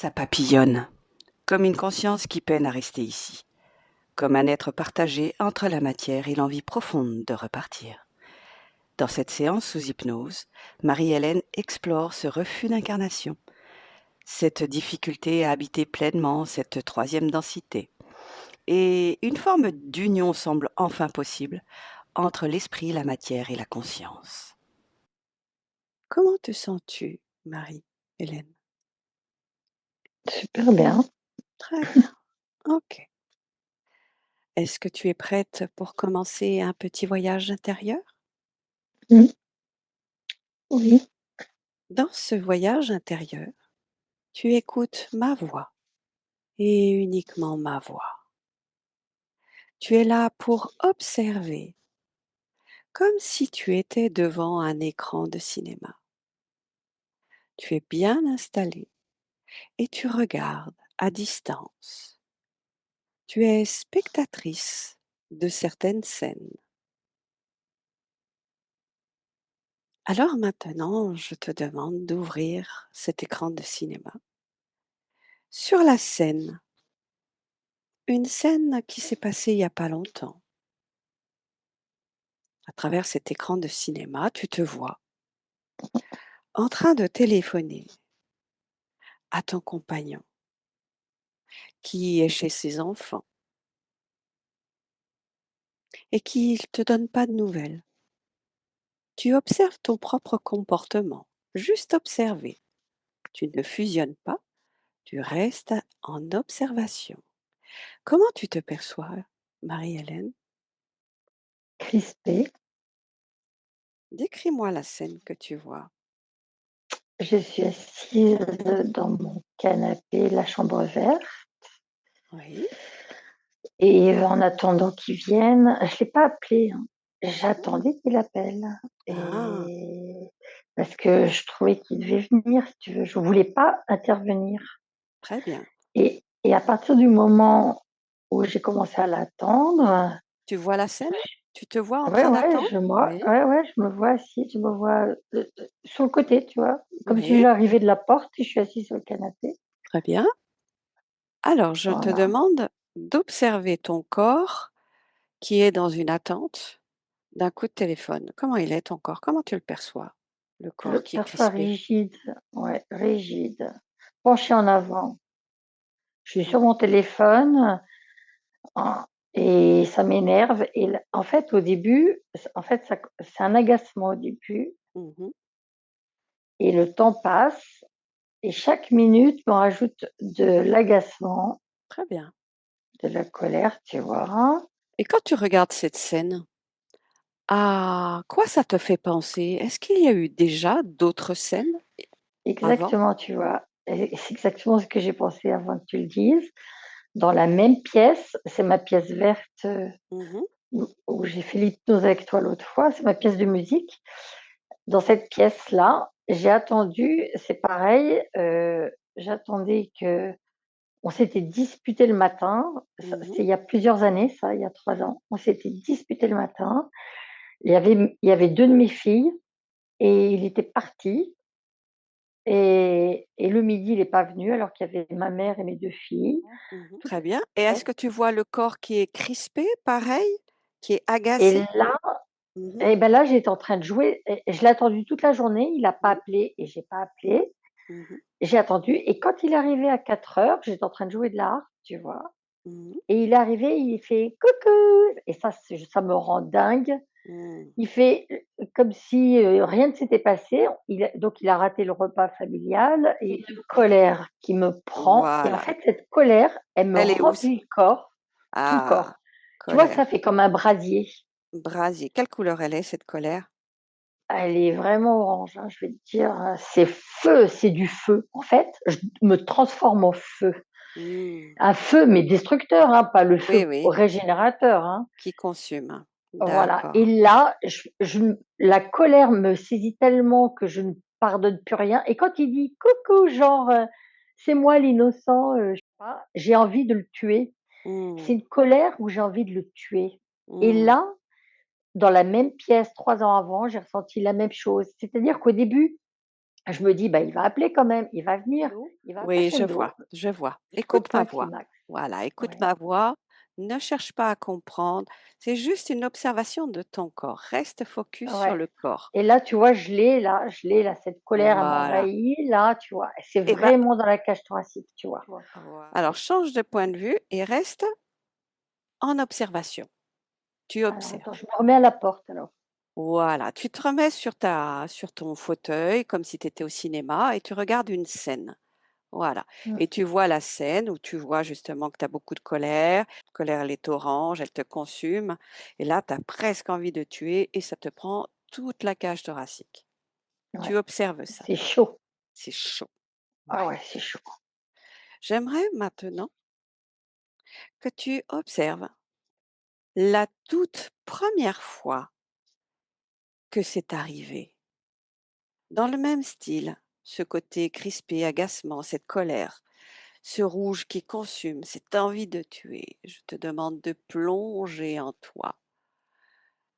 Ça papillonne, comme une conscience qui peine à rester ici, comme un être partagé entre la matière et l'envie profonde de repartir. Dans cette séance sous hypnose, Marie-Hélène explore ce refus d'incarnation, cette difficulté à habiter pleinement cette troisième densité. Et une forme d'union semble enfin possible entre l'esprit, la matière et la conscience. Comment te sens-tu, Marie-Hélène? Super bien. Très bien. Ok. Est-ce que tu es prête pour commencer un petit voyage intérieur? Mmh. Oui, Dans ce voyage intérieur, tu écoutes ma voix et uniquement ma voix. Tu es là pour observer, comme si tu étais devant un écran de cinéma. Tu es bien installée et tu regardes à distance. Tu es spectatrice de certaines scènes. Alors maintenant, je te demande d'ouvrir cet écran de cinéma. Sur la scène, une scène qui s'est passée il n'y a pas longtemps. À travers cet écran de cinéma, tu te vois en train de téléphoner à ton compagnon qui est chez ses enfants et qui ne te donne pas de nouvelles. Tu observes ton propre comportement, juste observer. Tu ne fusionnes pas, tu restes en observation. Comment tu te perçois, Marie-Hélène? crispée. Décris-moi la scène que tu vois. Je suis assise dans mon canapé, la chambre verte Oui. et en attendant qu'il vienne, je l'ai pas appelé, hein. J'attendais qu'il appelle Ah, et parce que je trouvais qu'il devait venir, si tu veux. Je voulais pas intervenir très bien. et à partir du moment où j'ai commencé à l'attendre, Tu vois la scène? Tu te vois en ouais, train ouais, d'attendre? Oui, je me vois assise, je me vois, sur le côté, tu vois? Comme si oui, j'arrivais de la porte et je suis assise sur le canapé. très bien. Alors, je te Voilà. demande d'observer ton corps qui est dans une attente d'un coup de téléphone. Comment il est ton corps? Comment tu le perçois? Le Je le corps qui est perçois crispé. rigide, ouais, rigide, penché en avant. Je suis Mmh. sur mon téléphone, en et ça m'énerve et l en fait, au début, en fait, ça c'est un agacement au début Mmh. et le temps passe et chaque minute me rajoute de l'agacement, Très bien. de la colère, tu vois? Et quand tu regardes cette scène, à quoi ça te fait penser? Est-ce qu'il y a eu déjà d'autres scènes avant? Exactement, tu vois? Et c'est exactement ce que j'ai pensé avant que tu le dises. Dans la même pièce, c'est ma pièce verte, Mmh. où j'ai fait l'hypnose avec toi l'autre fois, c'est ma pièce de musique. Dans cette pièce-là, j'ai attendu, c'est pareil, j'attendais que on s'était disputé le matin, ça Mmh. c'est il y a plusieurs années ça, il y a 3 ans. On s'était disputé le matin. Il y avait 2 de mes filles et il était parti et le midi, il est pas venu alors qu'il y avait ma mère et mes 2 filles. Mmh. Très bien. Et est-ce que tu vois le corps qui est crispé, pareil? Qui est agacé? Et là Mmh mh. et ben là, j'étais en train de jouer et je l'ai attendu toute la journée, il a pas Mmh. appelé et j'ai pas appelé. Mmh. J'ai attendu et quand il est arrivé à 4 heures, j'étais en train de jouer de la harpe, tu vois? Mmh. Et il est arrivé, il fait: «Coucou» et ça me rend dingue. Mmh. Il fait, comme si, rien ne s'était passé. Il a raté le repas familial et une colère qui me prend et en Voilà. fait, cette colère, elle me Elle est où c remplit le corps, tout le ah! corps. Tu vois, ça Colère. fait comme un brasier. Brasier. Quelle couleur elle est cette colère? Elle est vraiment orange, hein, je vais te dire, c'est feu, c'est du feu. En fait, je me transforme en feu. Mmh. Un feu, mais destructeur, hein, pas le Oui, feu oui, régénérateur, hein. qui consume. Voilà et D'accord. là, la colère me saisit tellement que je ne pardonne plus rien et quand il dit: «Coucou», genre, c'est moi l'innocent, je sais pas, j'ai envie de le tuer. C'est Mmh. une colère où j'ai envie de le tuer et Mmh. là, dans la même pièce 3 ans avant, j'ai ressenti la même chose. C'est-à-dire qu'au début, je me dis: «Bah, il va appeler quand même, il va venir, Allô? il va Oui, crescendo». je vois. Jusqu'au Écoute ma point voix. climax. Voilà, écoute Ouais, ma voix. Ne cherche pas à comprendre. C'est juste une observation de ton corps. Reste focus sur ouais. le corps. Et là, tu vois, je l'ai là, cette colère, elle Voilà. m'envahit là, tu vois? C'est Eh ben, vraiment dans la cage thoracique, tu vois? alors change de point de vue et reste en observation. Tu Alors attends, observes. je me remets à la porte alors. Voilà, tu te remets sur ton fauteuil comme si tu étais au cinéma et tu regardes une scène. Voilà, Mmh. et tu vois la scène où tu vois justement que tu as beaucoup de colère. Colère, elle est orange, elle te consume et là, tu as presque envie de tuer et ça te prend toute la cage thoracique. Tu Ouais, observes ça, c'est chaud. c'est chaud. Ouais. Ah ouais, c'est chaud. J'aimerais maintenant que tu observes la toute première fois que c'est arrivé. Dans le même style, ce côté crispé, agacement, cette colère, ce rouge qui consume, cette envie de tuer, je te demande de plonger en toi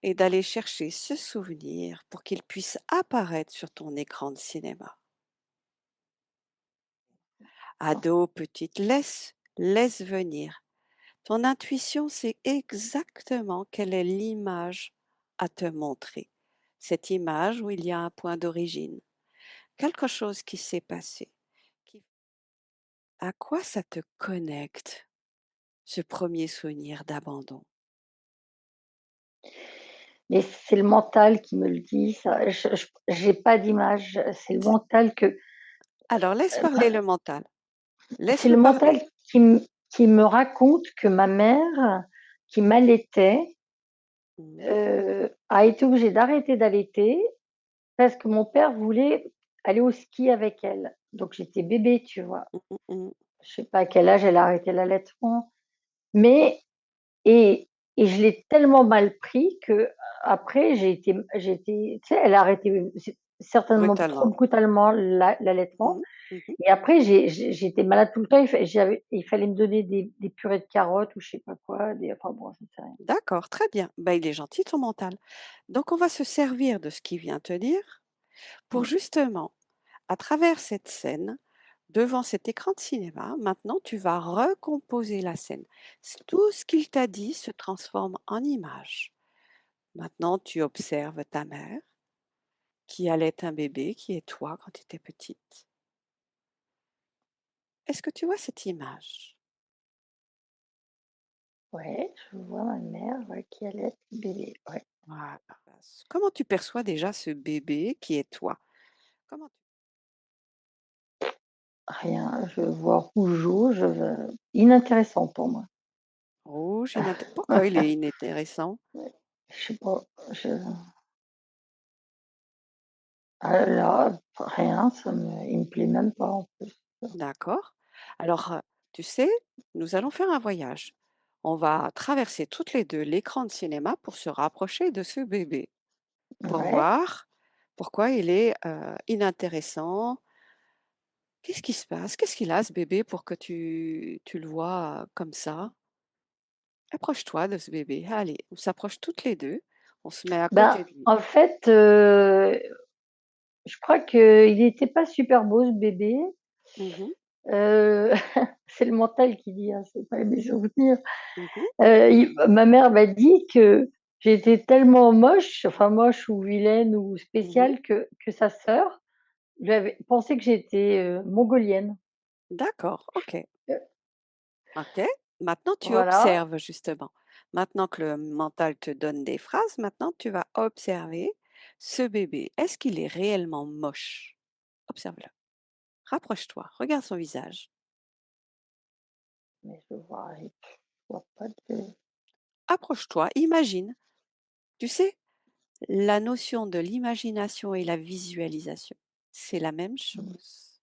et d'aller chercher ce souvenir pour qu'il puisse apparaître sur ton écran de cinéma. Attends. Ado, petite, laisse venir. Ton intuition sait exactement quelle est l'image à te montrer. Cette image où il y a un point d'origine, quelque chose qui s'est passé. Qui- À quoi ça te connecte, ce premier souvenir d'abandon? Mais c'est le mental qui me le dit ça. Je j'ai pas d'image, c'est le mental que, Alors laisse parler le mental. c'est Laisse-le le parler. mental qui me raconte que ma mère, qui m'allaitait, Mmh. a été obligée d'arrêter d'allaiter parce que mon père voulait aller au ski avec elle. Donc j'étais bébé, tu vois? Mmh mh, mmh. Je sais pas à quel âge elle a arrêté l'allaitement, mais et et je l'ai tellement mal pris qu'après j'ai été tu sais, elle a arrêté certainement trop Brutalement. brutalement l'allaitement Mmh. Mmh mh. et après j'étais malade tout le temps. Il fallait me donner des purées de carottes ou je sais pas quoi, des enfin bon, j'en sais rien. D'accord, très bien. Bah, il est gentil ton mental. Donc on va se servir de ce qu'il vient te dire pour Mmh, justement, à travers cette scène, devant cet écran de cinéma, maintenant tu vas recomposer la scène. Tout ce qu'il t'a dit se transforme en image. Maintenant tu observes ta mère qui allait un bébé qui est toi quand tu étais petite. Est-ce que tu vois cette image? ouais, je vois ma mère, ouais, qui allaite le bébé, ouais. Voilà. Comment tu perçois déjà ce bébé qui est toi? Comment tu Rien, je vois rougeot, inintéressant pour moi. rouge, pourquoi il est inintéressant? Je sais pas, je ah là, rien, il me plaît même pas en plus. D'accord. Alors, tu sais, nous allons faire un voyage. On va traverser toutes les 2 l'écran de cinéma pour se rapprocher de ce bébé, pour Ouais, voir pourquoi il est, inintéressant. Qu'est-ce qui se passe? Qu'est-ce qu'il a ce bébé pour que tu le vois, comme ça? Approche-toi de ce bébé. Allez, on s'approche toutes les 2. On se met à ben, côté de lui. en fait, je crois qu'il était pas super beau ce bébé, Mmh. heu, c'est le mental qui dit, hein, c'est pas mes souvenirs. Mmh. Il ma mère m'a dit que j'étais tellement moche, enfin moche ou vilaine ou Mmh. spéciale que sa sœur lui avait pensé que j'étais, mongolienne. D'accord, OK. Heu, OK. Maintenant, tu voilà, observes justement. Maintenant que le mental te donne des phrases, maintenant tu vas observer ce bébé. Est-ce qu'il est réellement moche? Observe-le. Rapproche-toi, regarde son visage. mais je vois pas de Approche-toi, imagine. Tu sais, la notion de l'imagination et la visualisation, c'est la même mmh. chose.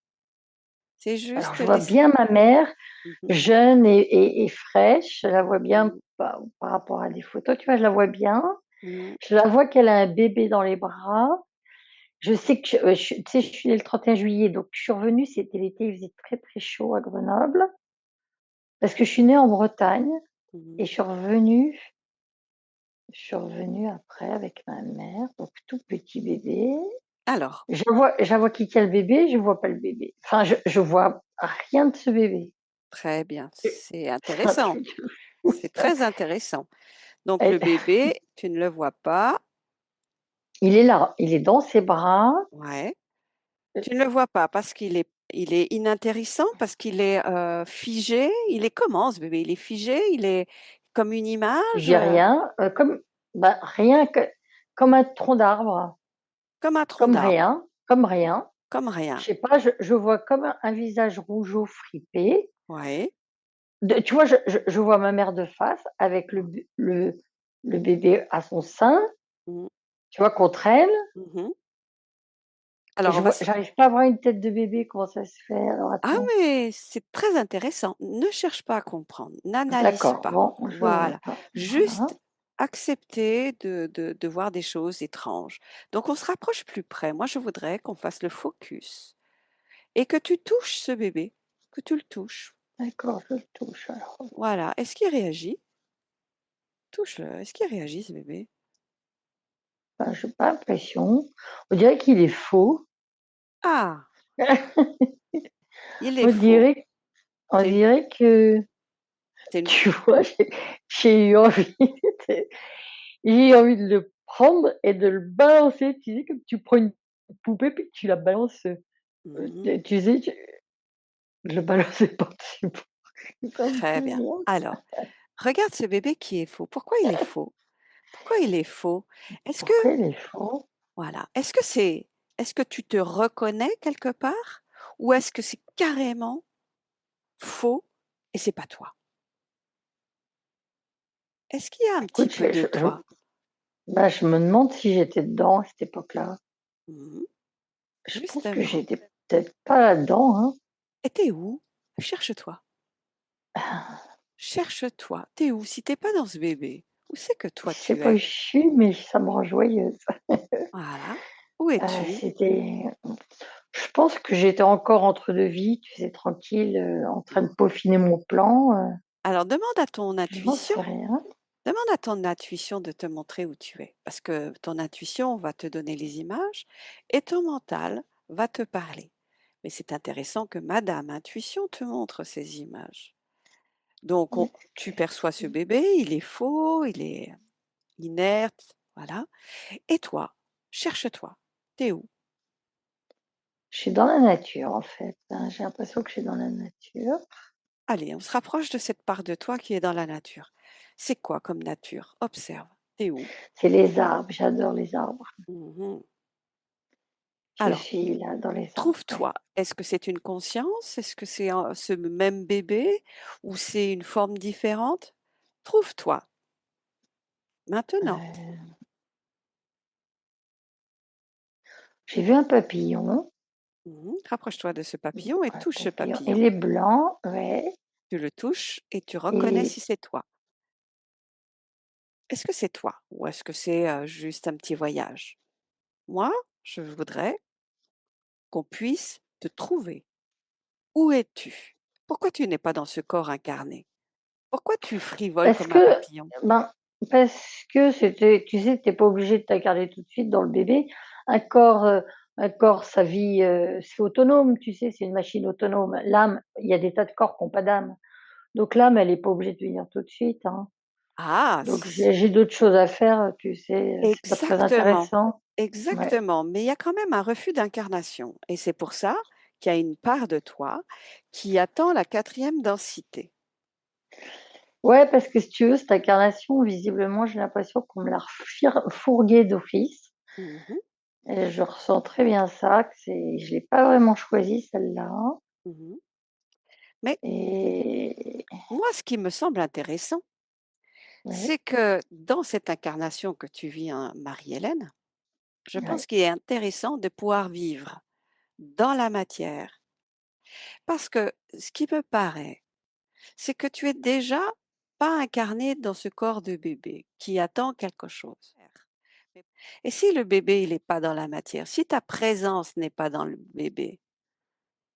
C'est Alors juste je vois laisser. bien ma mère Mhm, jeune et fraîche, je la vois bien mhm, par rapport à des photos, tu vois? Je la vois bien. mhm, Je la vois qu'elle a un bébé dans les bras. Je sais que tu sais, je suis née le 31 juillet, donc je suis revenue, c'était l'été, il faisait très, très chaud à Grenoble, parce que je suis née en Bretagne et mhm. je suis revenue après avec ma mère, donc tout petit bébé. Alors, Je vois qui tient le bébé, je vois pas le bébé. Enfin, je vois rien de ce bébé. très bien, c'est C'est un intéressant, truc de fou c'est ça. très intéressant. Donc le Et bébé, tu ne le vois pas, il est là, il est dans ses bras. ouais. Heu, Tu ne le vois pas parce qu'il est inintéressant, parce qu'il est, figé? Il est comment ce bébé? Il est figé? Il est comme une image, j'ai rien, rien que comme un tronc d'arbre, comme un tronc d'arbre, comme rien. comme Je rien? sais pas, je vois comme un visage rougeau fripé. Ouais. Tu vois, je vois ma mère de face avec le bébé à son sein, Mmh. tu vois, contre elle. Mmh. Et Alors on va se j'arrive pas à avoir une tête de bébé, comment ça se fait? Alors ah attends. mais c'est très intéressant. Ne cherche pas à comprendre, n'analyse D'accord, pas. bon, je Voilà, attends, voilà. juste accepter de voir des choses étranges. Donc on se rapproche plus près. Moi, je voudrais qu'on fasse le focus et que tu touches ce bébé, que tu le touches. D'accord, je le touche alors. Voilà. Est-ce qu'il réagit? Touche-le. Est-ce qu'il réagit ce bébé? J'ai pas l'impression. On dirait qu'il est faux. Ah! Il est On faux. dirait on C'est une dirait que, c'est une tu vois, j'ai eu envie de j'ai eu envie de le prendre et de le balancer, tu sais, comme tu prends une poupée puis que tu la balances, mmh tu sais, je le balançais par-dessus comme Très tout le bien. monde. Alors, regarde ce bébé qui est faux. Pourquoi il est faux? Pourquoi il est faux? Est-ce que Pourquoi il est faux? voilà, est-ce que tu te reconnais quelque part? Ou est-ce que c'est carrément faux et c'est pas toi? Est-ce qu'il y a un petit Écoute, peu de toi? je me demande si j'étais dedans à cette époque-là. Mmh Je pense que Justement. j'étais peut-être pas là-dedans, hein. Et tu où? Cherche-toi. Cherche-toi. Tu où? Si tu pas dans ce bébé, où c'est que Je toi sais tu pas où es? je suis, mais ça me rend joyeuse. Voilà. Où es-tu? C'était Je pense que j'étais encore entre 2 vies, tu sais, tranquille, en train de peaufiner mon plan, Alors demande à ton j'en intuition sais rien. demande à ton intuition de te montrer où tu es. Parce que ton intuition va te donner les images et ton mental va te parler. Mais c'est intéressant que Madame Intuition te montre ces images. Donc, tu perçois ce bébé, il est faux, il est inerte, voilà. Et toi, cherche-toi. T'es où? Je suis dans la nature, en fait, hein, j'ai l'impression que je suis dans la nature. Allez, on se rapproche de cette part de toi qui est dans la nature. C'est quoi comme nature? Observe. T'es où? C'est les arbres, j'adore les arbres. Mhm. Je Alors, suis là dans les arbres, ouais. trouve-toi. Est-ce que c'est une conscience? Est-ce que c'est ce même bébé ou c'est une forme différente? Trouve-toi maintenant. Heu, j'ai vu un papillon, Rapproche-toi de ce papillon et touche ce papillon. il est blanc, ouais, Tu le touches et tu reconnais et si c'est toi. Est-ce que c'est toi ou est-ce que c'est juste un petit voyage? Moi, je voudrais qu'on puisse te trouver. Où es-tu? Pourquoi tu n'es pas dans ce corps incarné? Pourquoi tu frivoles parce comme un que, papillon? ben, parce que c'était tu sais, tu es pas obligé de t'incarner tout de suite dans le bébé. Un corps, heu, un corps, ça vit, c'est autonome, tu sais, c'est une machine autonome. L'âme, il y a des tas de corps qui ont pas d'âme. Donc l'âme, elle est pas obligée de venir tout de suite, hein. Ah, Donc j'ai d'autres choses à faire, tu sais, c'est pas très exactement, intéressant. Ouais. exactement, mais il y a quand même un refus d'incarnation et c'est pour ça qu'il y a une part de toi qui attend la quatrième densité. Ouais, parce que si tu veux, cette incarnation, visiblement, j'ai l'impression qu'on me l'a fourguée d'office Mmh. et je ressens très bien ça, que je l'ai pas vraiment choisie celle-là Mmh. Mais et moi, ce qui me semble intéressant, ouais, c'est que dans cette incarnation que tu vis, hein, Marie-Hélène, je ouais. pense qu'il est intéressant de pouvoir vivre dans la matière parce que ce qui me paraît, c'est que tu es déjà pas incarné dans ce corps de bébé qui attend quelque chose. Et si le bébé, il est pas dans la matière, si ta présence n'est pas dans le bébé,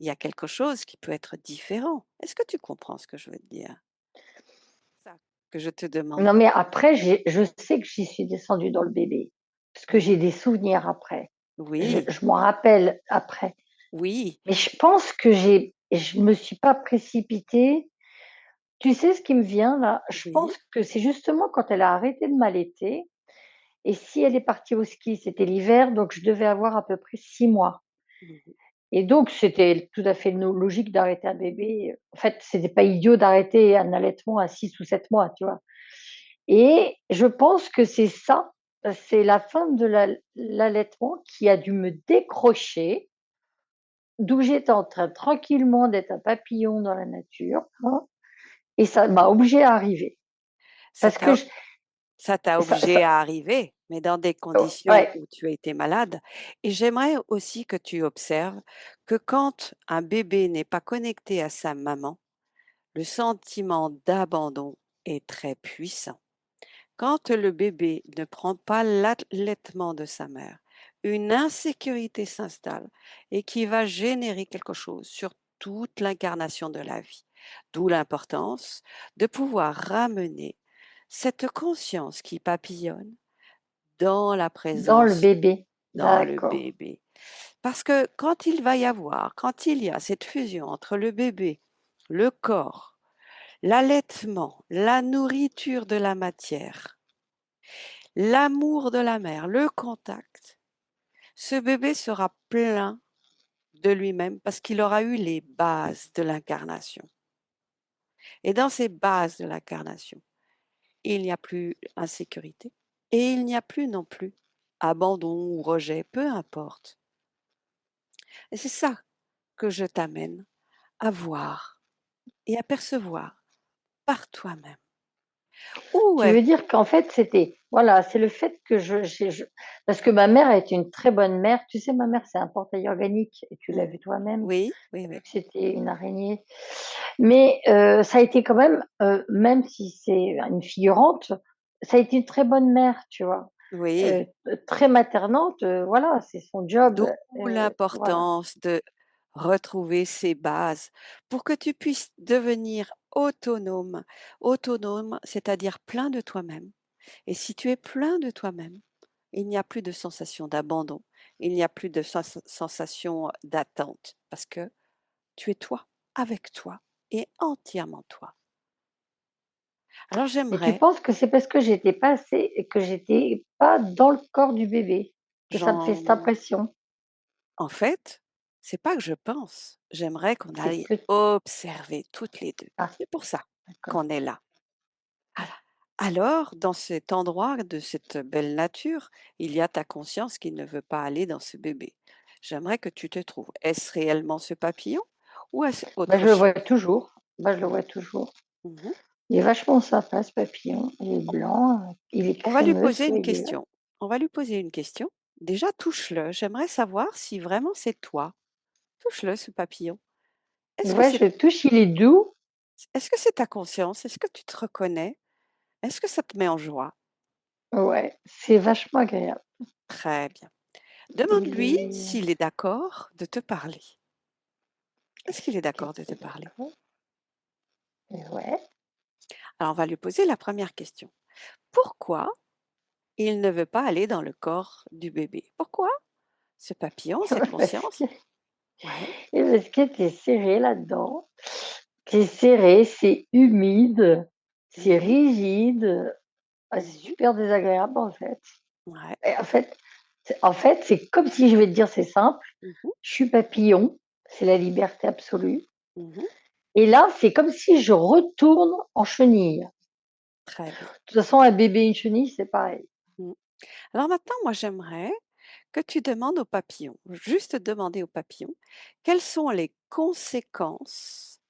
il y a quelque chose qui peut être différent. Est-ce que tu comprends ce que je veux te dire? Ça que je te demande. Non, mais après, je sais que j'y suis descendue dans le bébé, parce que Mmh. j'ai des souvenirs après. Oui, Je m'en rappelle après. oui, Mais je pense que je me suis pas précipitée. Tu sais ce qui me vient là? Je oui. pense que c'est justement quand elle a arrêté de m'allaiter et si elle est partie au ski, c'était l'hiver, donc je devais avoir à peu près 6 mois Mmh. et donc c'était tout à fait logique d'arrêter un bébé. En fait, c'était pas idiot d'arrêter un allaitement à 6 ou 7 mois, tu vois? Et je pense que c'est ça, c'est la fin de l'allaitement qui a dû me décrocher d'où j'étais en train tranquillement d'être un papillon dans la nature, hein, et ça m'a obligée à arriver. Ça Parce que t'a je Ça t'a ça obligé à arriver, mais dans des conditions ouais, où tu as été malade. Et j'aimerais aussi que tu observes que quand un bébé n'est pas connecté à sa maman, le sentiment d'abandon est très puissant. Quand le bébé ne prend pas l'allaitement de sa mère, une insécurité s'installe et qui va générer quelque chose sur toute l'incarnation de la vie. D'où l'importance de pouvoir ramener cette conscience qui papillonne dans la dans le présence, bébé. dans le D'accord. bébé. Parce que quand il y a cette fusion entre le bébé, le corps, l'allaitement, la nourriture de la matière, l'amour de la mère, le contact, ce bébé sera plein de lui-même parce qu'il aura eu les bases de l'incarnation. Et dans ces bases de l'incarnation, il n'y a plus insécurité et il n'y a plus non plus abandon ou rejet, peu importe. Et c'est ça que je t'amène à voir et à percevoir par toi-même. Où Tu est veux dire qu'en fait, c'était voilà, c'est le fait que je parce que ma mère a été une très bonne mère. Tu sais, ma mère, c'est un portail organique et tu mmh, l'as vu toi-même. oui, oui, Tu as vu oui, que c'était une araignée. Mais ça a été quand même, même si c'est une figurante, ça a été une très bonne mère, tu vois? oui, Très maternante, voilà, c'est son job, d'où voilà. l'importance de retrouver ces bases pour que tu puisses devenir autonome. Autonome, c'est-à-dire plein de toi-même. Et si tu es plein de toi-même, il n'y a plus de sensation d'abandon, il n'y a plus de sensation d'attente, parce que tu es toi, avec toi et entièrement toi. Alors Et tu j'aimerais, penses que c'est parce que j'étais pas assez que j'étais pas dans le corps du bébé, que ça me fait cette j'en impression? en fait, c'est pas que je pense, j'aimerais qu'on C'est aille que observer toutes les 2. ah, C'est pour ça d'accord. qu'on est là. Alors, dans cet endroit de cette belle nature, il y a ta conscience qui ne veut pas aller dans ce bébé. J'aimerais que tu te trouves. Est-ce réellement ce papillon ou est-ce Bah, autre je le vois chose? toujours. Bah, je le vois toujours. Mmh. Il est vachement sympa ce papillon. Il est blanc, il est On va lui crémeux, poser une soyeux. question. On va lui poser une question. Déjà, touche-le. J'aimerais savoir si vraiment c'est toi. Touche-le, ce papillon. Est-ce que Ouais, c'est je le touche, il est doux. est-ce que c'est ta conscience? Est-ce que tu te reconnais? Est-ce que ça te met en joie? Ouais, c'est vachement agréable. Très bien. Il Demande-lui est s'il est d'accord de te parler. Est-ce qu'il est d'accord de te Qu'est-ce que parler? d'accord. Ouais. Alors, on va lui poser la première question. Pourquoi il ne veut pas aller dans le corps du bébé? Pourquoi ce papillon, cette Parce que conscience? Ouais. parce que tu serré là-dedans. C'est serré, c'est humide, c'est Mmh. rigide. Ah, c'est Mmh. super désagréable, en fait. Ouais. Et en fait, c'est comme si je vais te dire, c'est simple, Mmh. je suis papillon, c'est la liberté absolue Mmh. et là, c'est comme si je retourne en chenille. Très bien. De toute façon, un bébé et une chenille, c'est pareil. Mmh. Alors maintenant, moi, j'aimerais que tu demandes au papillon, juste demander au papillon, quelles sont les conséquences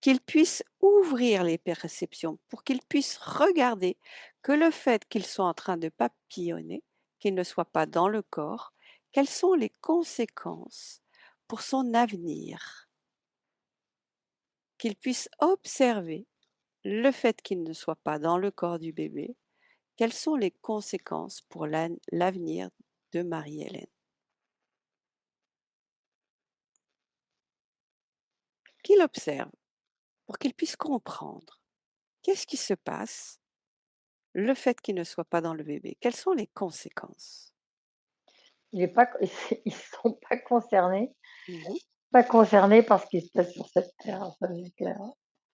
qu'il puisse ouvrir les perceptions pour qu'il puisse regarder que le fait qu'il soit en train de papillonner, qu'il ne soit pas dans le corps, quelles sont les conséquences pour son avenir, qu'il puisse observer le fait qu'il ne soit pas dans le corps du bébé, quelles sont les conséquences pour l'avenir de Marie-Hélène. Qu'il observe pour qu'il puisse comprendre qu'est-ce qui se passe, le fait qu'il ne soit pas dans le bébé, quelles sont les conséquences. il est pas ils sont Mmh. pas concernés par ce qui se passe sur cette terre, ça c'est clair.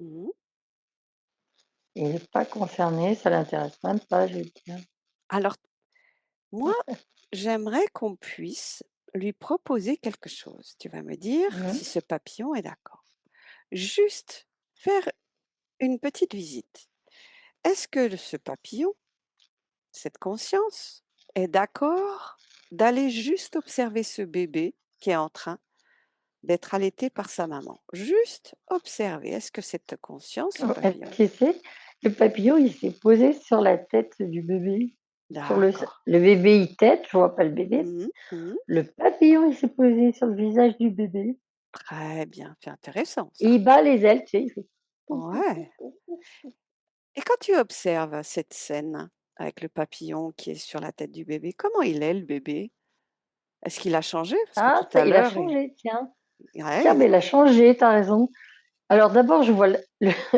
Mmh. Il est pas concerné, ça l'intéresse même pas, je veux dire. Alors moi, j'aimerais qu'on puisse lui proposer quelque chose. Tu vas me dire Mmh. si ce papillon est d'accord. Juste faire une petite visite. Est-ce que ce papillon, cette conscience, est d'accord d'aller juste observer ce bébé qui est en train d'être allaité par sa maman? Juste observer. Est-ce que cette conscience, ce papillon Tu sais, le papillon, il s'est posé sur la tête du bébé. Sur d'accord. le bébé, il tète, je vois pas le bébé. Mmh mh. Le papillon, il s'est posé sur le visage du bébé Très bien, c'est intéressant et ça. il bat les ailes, tu sais, il fait pou, pou, pou, Ouais. pou, pou. Et quand tu observes cette scène avec le papillon qui est sur la tête du bébé, comment il est le bébé? Est-ce qu'il a changé? Parce que Ah, tout ça, à il a l'heure il changé, tiens. ouais, Tiens, mais il a changé, tu as raison. Alors d'abord, je vois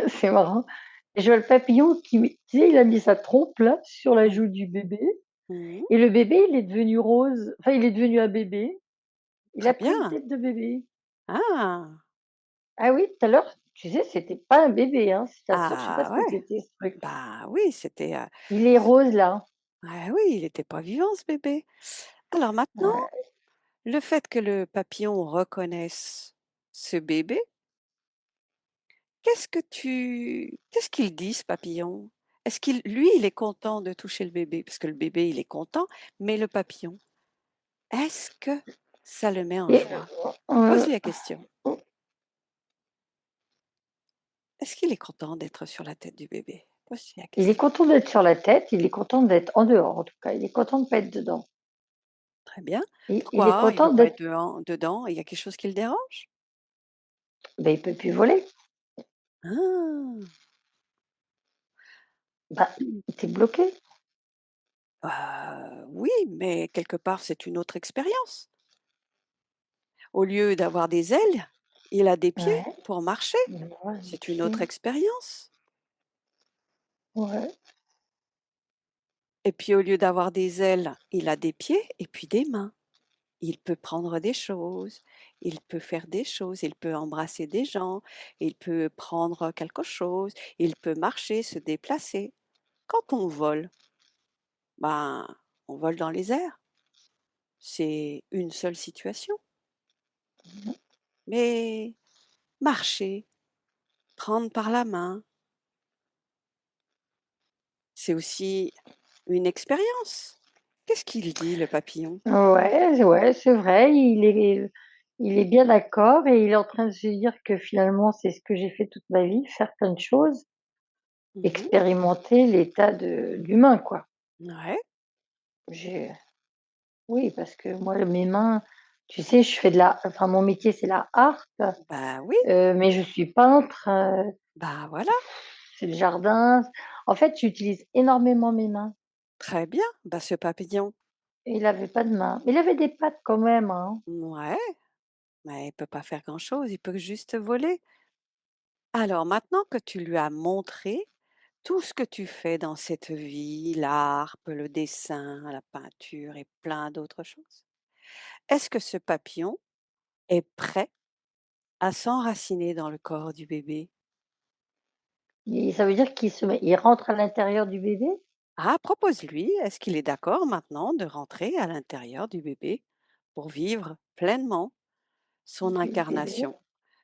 c'est marrant, je vois le papillon tu sais, il a mis sa trompe là, sur la mmh, joue du bébé mmh, et le bébé, il est devenu rose, enfin, il est devenu un bébé. Il très a pris une bien. tête de bébé. Ah! Ah oui, tout à l'heure, tu sais, c'était pas un bébé, hein. Je t'assure, je sais pas Ah ce que ouais, c'était ce truc. bah oui, c'était, Il est rose là. ah oui, il était pas vivant ce bébé. Alors maintenant, Ouais. le fait que le papillon reconnaisse ce bébé, qu'est-ce qu'il dit ce papillon? Est-ce qu'il lui, il est content de toucher le bébé? Parce que le bébé, il est content, mais le papillon, est-ce que ça le met en Et joie? heu, Pose-lui la question. Est-ce qu'il est content d'être sur la tête du bébé? Pose-lui la il est question. content d'être sur la tête, il est content d'être en dehors en tout cas, il est content de pas être dedans. Très bien. Il est Pourquoi il veut content pas être d'être dedans? Il y a quelque chose qui le dérange? il peut plus voler. Ah! Bah, il était bloqué. Oui, mais quelque part, c'est une autre expérience. Au lieu d'avoir des ailes, il a des pieds Ouais, pour marcher. ouais, C'est une puis autre expérience. ouais, Et puis au lieu d'avoir des ailes, il a des pieds et puis des mains. Il peut prendre des choses, il peut faire des choses, il peut embrasser des gens, il peut prendre quelque chose, il peut marcher, se déplacer. Quand on vole, ben, on vole dans les airs. C'est une seule situation. Mais marcher, prendre par la main, c'est aussi une expérience. Qu'est-ce qu'il dit, le papillon? ouais, ouais, c'est vrai, il est bien d'accord et il est en train de se dire que finalement, c'est ce que j'ai fait toute ma vie, faire plein de choses, Mhm. expérimenter l'état de d'humain, quoi. Ouais, J'ai Oui, parce que moi, mes mains, tu sais, je fais de la enfin, mon métier, c'est la harpe, bah oui, mais je suis peintre, bah voilà, c'est le jardin. En fait, j'utilise énormément mes mains très bien. Bah ce papillon, et il avait pas de mains. Mais il avait des pattes quand même, hein. ouais, mais il peut pas faire grand-chose, il peut juste voler. Alors maintenant que tu lui as montré tout ce que tu fais dans cette vie, l'harpe, le dessin, la peinture et plein d'autres choses, est-ce que ce papillon est prêt à s'enraciner dans le corps du bébé? Et ça veut dire il rentre à l'intérieur du bébé? Ah, propose-lui, est-ce qu'il est d'accord maintenant de rentrer à l'intérieur du bébé pour vivre pleinement son Du bébé? incarnation?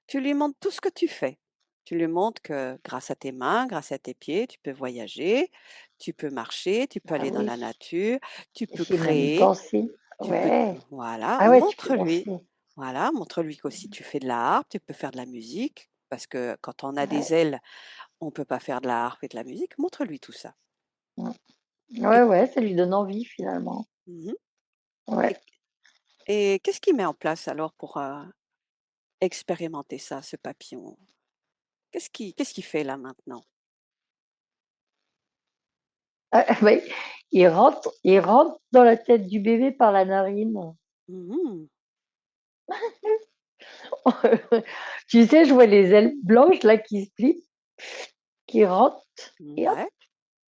Tu lui montres tout ce que tu fais. Tu lui montres que grâce à tes mains, grâce à tes pieds, tu peux voyager, tu peux marcher, tu peux Ah aller dans oui, la nature, tu et peux c'est même créer, danser. tu peux Ouais. voilà, Ah ouais, tu peux montre-lui. danser. Voilà, montre-lui qu'aussi tu fais de la harpe, tu peux faire de la musique, parce que quand on a des Ouais. ailes, on ne peut pas faire de la harpe et de la musique. Montre-lui tout ça. Mmh. Et Ouais, ouais, ça lui donne envie finalement. mmh Ouais. et et qu'est-ce qu'il met en place alors pour, expérimenter ça, ce papillon? Qu'est-ce qu'il fait là maintenant? Ah ouais, il rentre dans la tête du bébé par la narine. Mmh. Tu sais, je vois les ailes blanches là qui se plient, qui rentrent et hop, Ouais.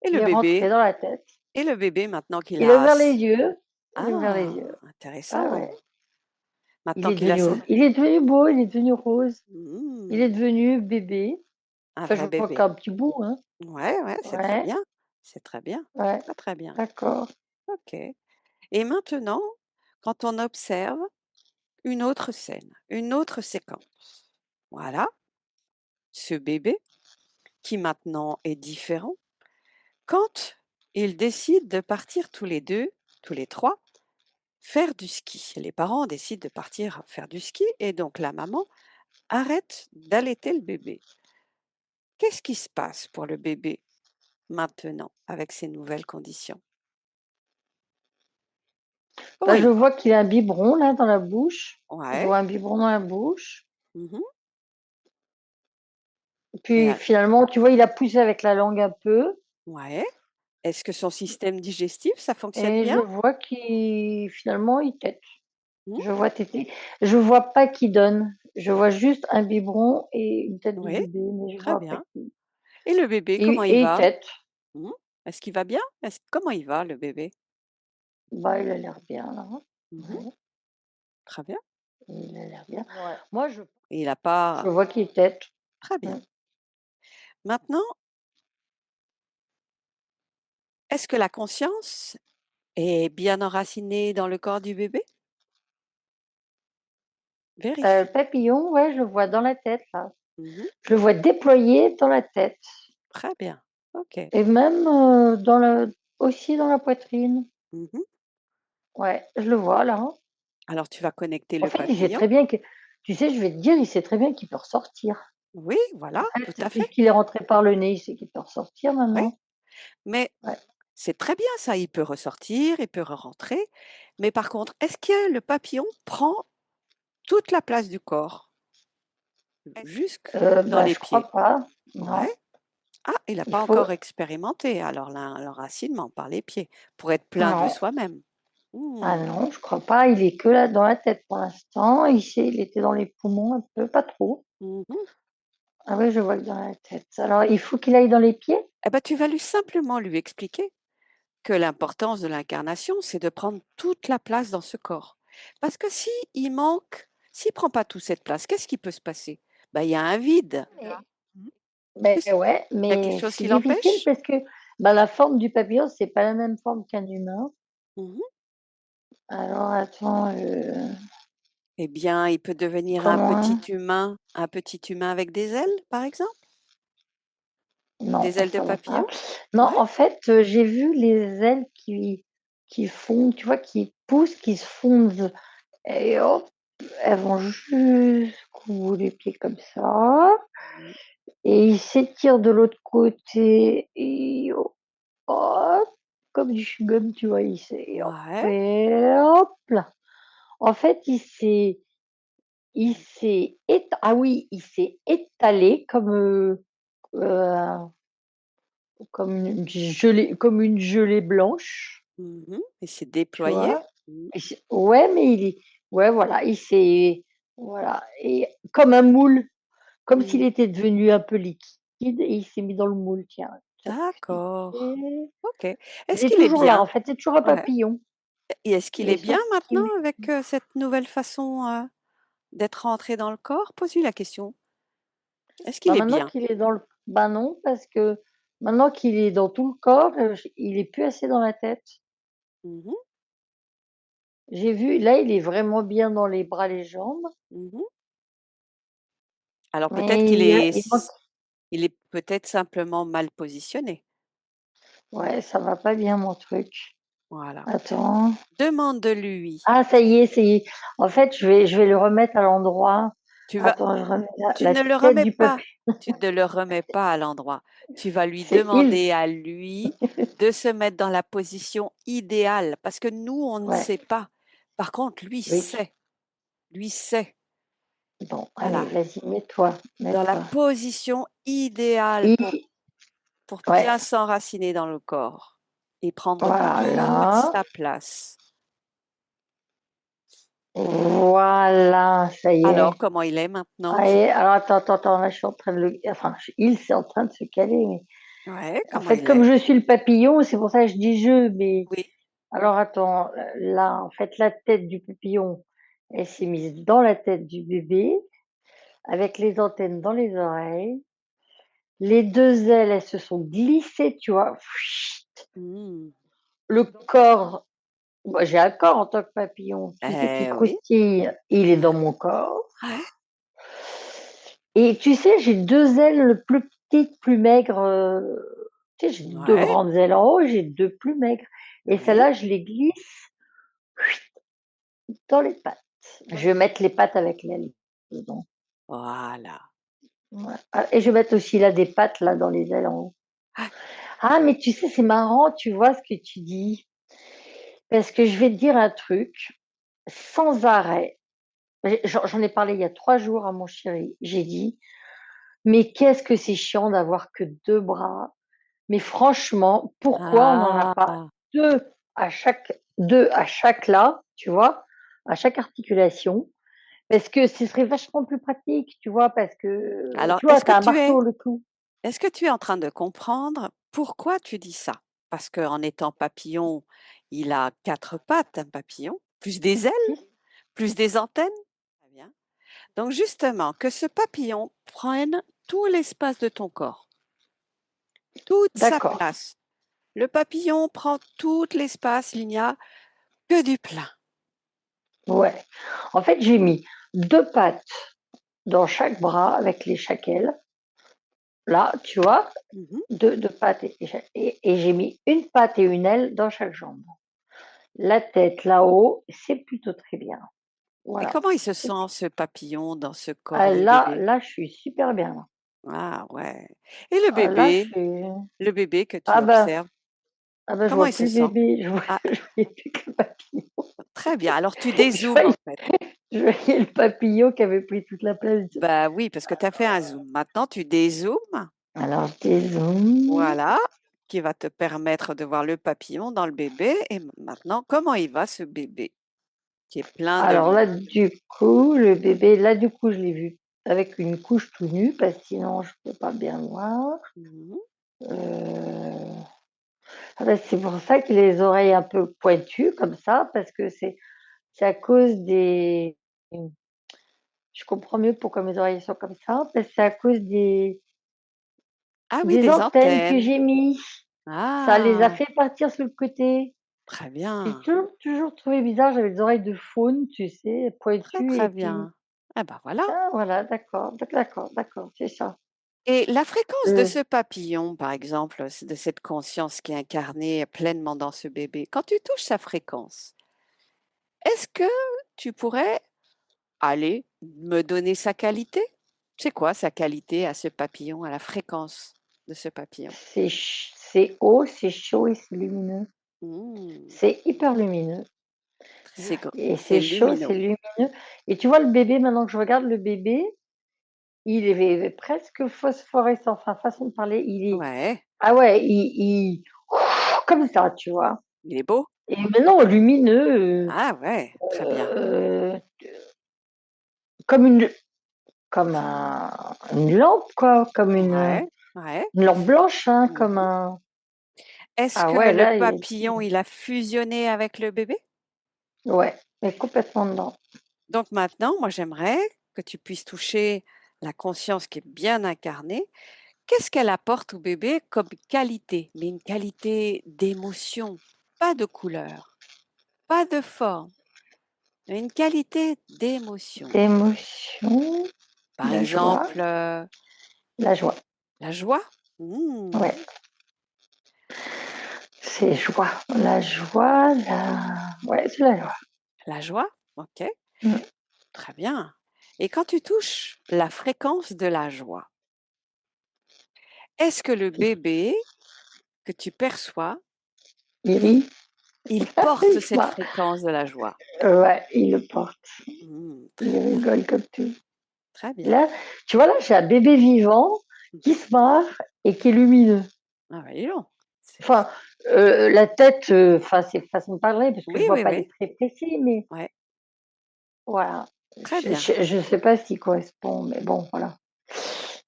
Et le il est rentré bébé? dans la tête. Et le bébé maintenant qu'il Il a a ouvert les ass yeux. J'ai ouvert les yeux. Ah, Ah ouais. intéressant. Maintenant qu'il a ça. Il est devenu beau, il est devenu rose. Il est Mmh, devenu bébé. un Enfin, je vrai vois bébé. qu'un petit bout, hein. Ouais, ouais, c'est très Ouais, bien. C'est très bien. ouais, Très, très bien. d'accord. OK. Et maintenant, quand on observe une autre scène, une autre séquence. Voilà, ce bébé qui maintenant est différent. Quand ils décident de partir tous les 2, tous les 3, faire du ski. Les parents décident de partir faire du ski et donc la maman arrête d'allaiter le bébé. Qu'est-ce qui se passe pour le bébé maintenant avec ces nouvelles conditions? Comment Bah, je il vois qu'il a un biberon là dans la bouche. Je ouais. vois un biberon dans la bouche. Mmh. Et Puis al finalement, tu vois, il a poussé avec la langue un peu ouais. Est-ce que son système digestif, ça fonctionne et bien? je vois qu'il finalement, il tète. Mmh, Je vois téter. Je vois pas qui donne. Je vois juste un biberon et une tête de oui, bébé, mais je très vois pas bien. qui. Et le bébé, comment il Et il va? tète. Mmh. Est-ce qu'il va bien? Comment il va le bébé? Bah, il a l'air bien là, hein. Mmh. Ouais, Très bien. il a l'air bien. Ouais. Moi, Et il a je pas vois qu'il tète. très Mmh. bien. Maintenant, est-ce que la conscience est bien enracinée dans le corps du bébé? Le Vérifie. papillon, ouais, je le vois dans la tête là. Mmh. Je le vois déployé dans la tête Très bien. OK. et même, aussi dans la poitrine. Mmh. Ouais, je le vois là, hein. Alors tu vas connecter En le fait, il sait papillon. très bien que tu sais, je vais te dire, il sait très bien qu'il peut ressortir. Oui, voilà, En tout fait, à fait. puisqu'il est rentré par le nez, il sait qu'il peut ressortir Oui, maintenant. mais Ouais. c'est très bien ça, il peut ressortir, il peut rentrer. Mais par contre, est-ce que le papillon prend toute la place du corps? Jusque dans Bah, les je crois pieds? pas, Ouais. non. Ah, il n'a Il pas faut encore expérimenté alors l'enracinement par les pieds, pour être plein de non. soi-même. Ah Mmh. non, je crois pas, il est que là dans la tête pour l'instant. Il était dans les poumons un peu, pas trop. Mmh. Ah oui, je vois que dans la tête. Alors il faut qu'il aille dans les pieds? Eh bah, tu vas simplement lui expliquer que l'importance de l'incarnation, c'est de prendre toute la place dans ce corps. Parce que s'il prend pas toute cette place, qu'est-ce qui peut se passer? Bah, il y a un vide. Mais Mmh. mais Qu'est-ce ouais, Il y a quelque mais chose c'est qui difficile l'empêche? parce que, bah, la forme du papillon, c'est pas la même forme qu'un humain. Mmh. Alors attends, Eh bien, il peut devenir comment? un petit humain avec des ailes, par exemple? Non, Des ailes de ça va papillon? pas. Non, Ouais. en fait, j'ai vu les ailes qui fondent, tu vois, qui poussent, qui se fondent et hop, elles vont jusqu'au bout des pieds comme ça Mmh. et ils s'étirent de l'autre côté et hop, comme du chewing-gum, tu vois? Ouais. Et hop là. En fait, ah oui, il s'est étalé heu, comme une gelée blanche, Mmh. Il s'est tu déployé. vois? Mmh. Ouais, mais ouais, voilà, voilà et comme un moule, comme Mmh. s'il était devenu un peu liquide et il s'est mis dans le moule, tiens, ça peut D'accord. expliquer. OK. Il Est-ce est qu'il est toujours là, en bien? fait, c'est toujours un Ouais. papillon, Et est-ce qu'il est mais bien sauf maintenant qu'il avec, cette nouvelle façon, d'être rentré dans le corps? Pose-lui la question. Est-ce qu'il bah, est maintenant bien? qu'il est dans le bah, non, parce que maintenant qu'il est dans tout le corps, il est plus assez dans la tête. Mmh mh. J'ai vu, là, il est vraiment bien dans les bras, les jambes, Mmh. Alors peut-être mais il manque il est peut-être simplement mal positionné. ouais, ça va pas bien mon truc. Voilà. Attends. Demande de lui. Ah ça y est. En fait, je vais le remettre à l'endroit. Tu vas Attends, je remets tu la ne le tête remets du pas, papier. tu ne le remets pas à l'endroit. Tu vas lui C'est il. demander à lui de se mettre dans la position idéale parce que nous, on ne Ouais, sait pas. Par contre, oui. lui sait. Bon, allez, Voilà, vas-y, mets-toi, dans la mets-toi. position idéale I pour ouais, bien s'enraciner dans le corps et prendre toute voilà, sa place. voilà, ça y Alors, est. comment il est maintenant? Allez, alors attends, là, je suis en train de le enfin, c'est en train de se caler, mais Ouais, en comment fait, il comme est? je suis le papillon, c'est pour ça que je dis «je», mais Oui. Alors attends, là, en fait, la tête du papillon, elle s'est mise dans la tête du bébé, avec les antennes dans les oreilles. Les 2 ailes, elles se sont glissées, tu vois. Mmh. Le corps, moi, j'ai un corps en tant que papillon, tu sais, qui Oui. croustille, il est Ouais. dans mon corps. Ouais. Et tu sais, j'ai 2 ailes plus petites, plus maigres. Tu sais, j'ai 2 Ouais. grandes ailes en haut, j'ai 2 plus maigres. Et Oui. celle-là, je les glisse dans les pattes. Je vais mettre les pattes avec l'aile dedans. Voilà. Ouais. Ah, et je vais mettre aussi là des pattes là dans les ailes en haut. Ah, Ah, mais tu sais, c'est marrant, tu vois ce que tu dis. Parce que je vais te dire un truc, sans arrêt. J'en ai parlé il y a 3 jours à mon chéri. J'ai dit, mais qu'est-ce que c'est chiant d'avoir que 2 bras. Mais franchement, pourquoi on n'en a pas ah! 2 à chaque là, tu vois, à chaque articulation? Parce que ce serait vachement plus pratique, tu vois, parce que, Alors, tu vois, tu as un marteau, le clou. est-ce que tu es en train de comprendre pourquoi tu dis ça? Parce qu'en étant papillon, il a 4 pattes, un papillon, plus des ailes, plus des antennes. Très bien. Donc justement, que ce papillon prenne tout l'espace de ton corps, toute sa D'accord, place. Le papillon prend tout l'espace, il n'y a que du plein. ouais. En fait, j'ai mis 2 pattes dans chaque bras avec les chaque aile. Là, tu vois, Mmh. 2 pattes et j'ai mis une patte et une aile dans chaque jambe. La tête là-haut, c'est plutôt très bien. Et Voilà. comment il se C'est sent ce papillon dans ce ah corps de là bébé? là, je suis super bien là. Ah ouais. Et le Ah là, je bébé? suis Le bébé que tu ah bah observes, je comment vois il se plus le sent? bébé, Ah, je voyais plus que le papillon. très bien, alors tu Je dézoomes en voyais fait. je voyais le papillon qui avait pris toute la place. Bah oui, parce que tu as fait un zoom. Maintenant tu dézoomes, Alors je dézoome. voilà, qui va te permettre de voir le papillon dans le bébé et maintenant comment il va ce bébé qui est plein de Alors vie? là, du coup, le bébé, là, du coup, je l'ai vu avec une couche tout nue parce que sinon je peux pas bien voir. Mmh. Heu, ah bah, c'est pour ça qu'il a les oreilles un peu pointues comme ça parce que c'est à cause des je comprends mieux pourquoi mes oreilles sont comme ça, parce que c'est à cause Ah oui, des des antennes que antennes. j'ai mis. Ça les a Ah, fait partir sur le côté. très J'ai bien, toujours trouvé bizarre, j'avais les oreilles de faune, tu sais, très, pointues très et puis bien. Ah bah voilà. ah voilà, d'accord, c'est ça. Et la fréquence de Heu, ce papillon, par exemple, de cette conscience qui est incarnée pleinement dans ce bébé, quand tu touches sa fréquence, est-ce que tu pourrais, aller me donner sa qualité? C'est quoi sa qualité à ce papillon, à la fréquence de ce papillon? c'est haut, c'est chaud et c'est lumineux. Mmh, C'est hyper lumineux et c'est c'est chaud, lumineux. c'est lumineux et tu vois le bébé, maintenant que je regarde le bébé, il est presque phosphorescent, enfin façon de parler, il est Ouais, ah ouais, il comme ça, tu vois? il est beau? Et maintenant lumineux, Ah ouais, très bien. heu, comme une lampe quoi, comme Ouais, ouais. une lampe blanche, hein, comme Mmh. un Est-ce ah que ouais, le là, papillon, il a fusionné avec le bébé? ouais, mais complètement dedans. Donc maintenant, moi, j'aimerais que tu puisses toucher la conscience qui est bien incarnée. Qu'est-ce qu'elle apporte au bébé comme qualité? Mais une qualité d'émotion, pas de couleur, pas de forme, mais une qualité d'émotion. D'émotion, Par la joie, exemple, la joie, la joie? Mmh, ouais, c'est joie, la joie, la ouais, c'est la joie. la joie? OK, Mmh. très bien. Et quand tu touches la fréquence de la joie, est-ce que le bébé que tu perçois, Il rit, il il porte se cette marre. fréquence de la joie? Ouais, il le porte, il Très bien, rigole comme tout. très bien. Là, tu vois, là, j'ai un bébé vivant qui Mmh. se marre et qui est lumineux. Ah bah, dis donc, Enfin, la tête, enfin, c'est façon de parler parce que oui, je vois oui, pas oui, les traits précis, mais ouais, voilà. très bien. Je sais pas s'il correspond, mais bon, voilà.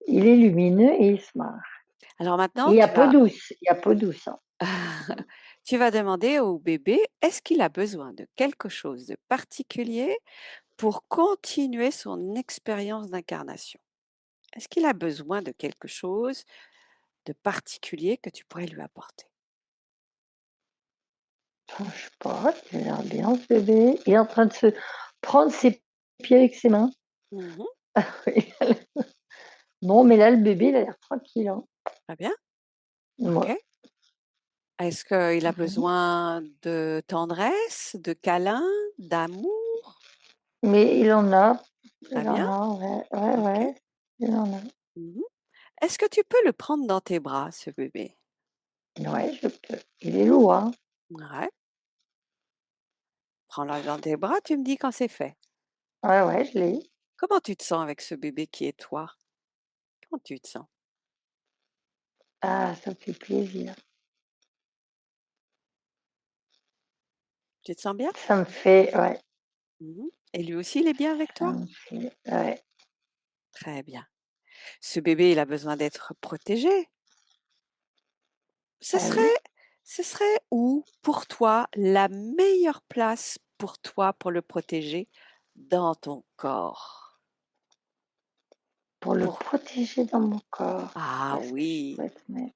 Il est lumineux et il se marre. Alors Et maintenant, il y a tu peau vas douce, il y a peau douce, hein. Tu vas demander au bébé, est-ce qu'il a besoin de quelque chose de particulier pour continuer son expérience d'incarnation? Est-ce qu'il a besoin de quelque chose de particulier que tu pourrais lui apporter? Je sais pas, il a l'air bien ce bébé. Il est en train de se prendre ses pieds avec ses mains. Mmh. Non, mais là, le bébé, il a l'air tranquille, hein. Très bien, Mouais. OK. Est-ce qu'il a Mmh. besoin de tendresse, de câlin, d'amour? Mais Très il en bien, a, ouais, ouais, OK. ouais, il en a. Mmh. Est-ce que tu peux le prendre dans tes bras, ce bébé? Ouais, je peux. Il est lourd, hein. Ouais, prends-le dans tes bras, tu me dis quand c'est fait. Ouais, ouais, je l'ai. Comment tu te sens avec ce bébé qui est toi? Comment tu te sens? Ah, ça me fait plaisir. Tu te sens bien? Ça me fait ouais, Mmh. Et lui aussi, il est bien avec ça toi? me fait ouais. Très bien. Ce bébé, il a besoin d'être protégé. Ce Ah oui? serait ce serait où, pour toi, la meilleure place pour toi, pour le protéger dans ton corps? Pour le Pour protéger dans mon corps, où Ah est-ce que je oui, pourrais te mettre?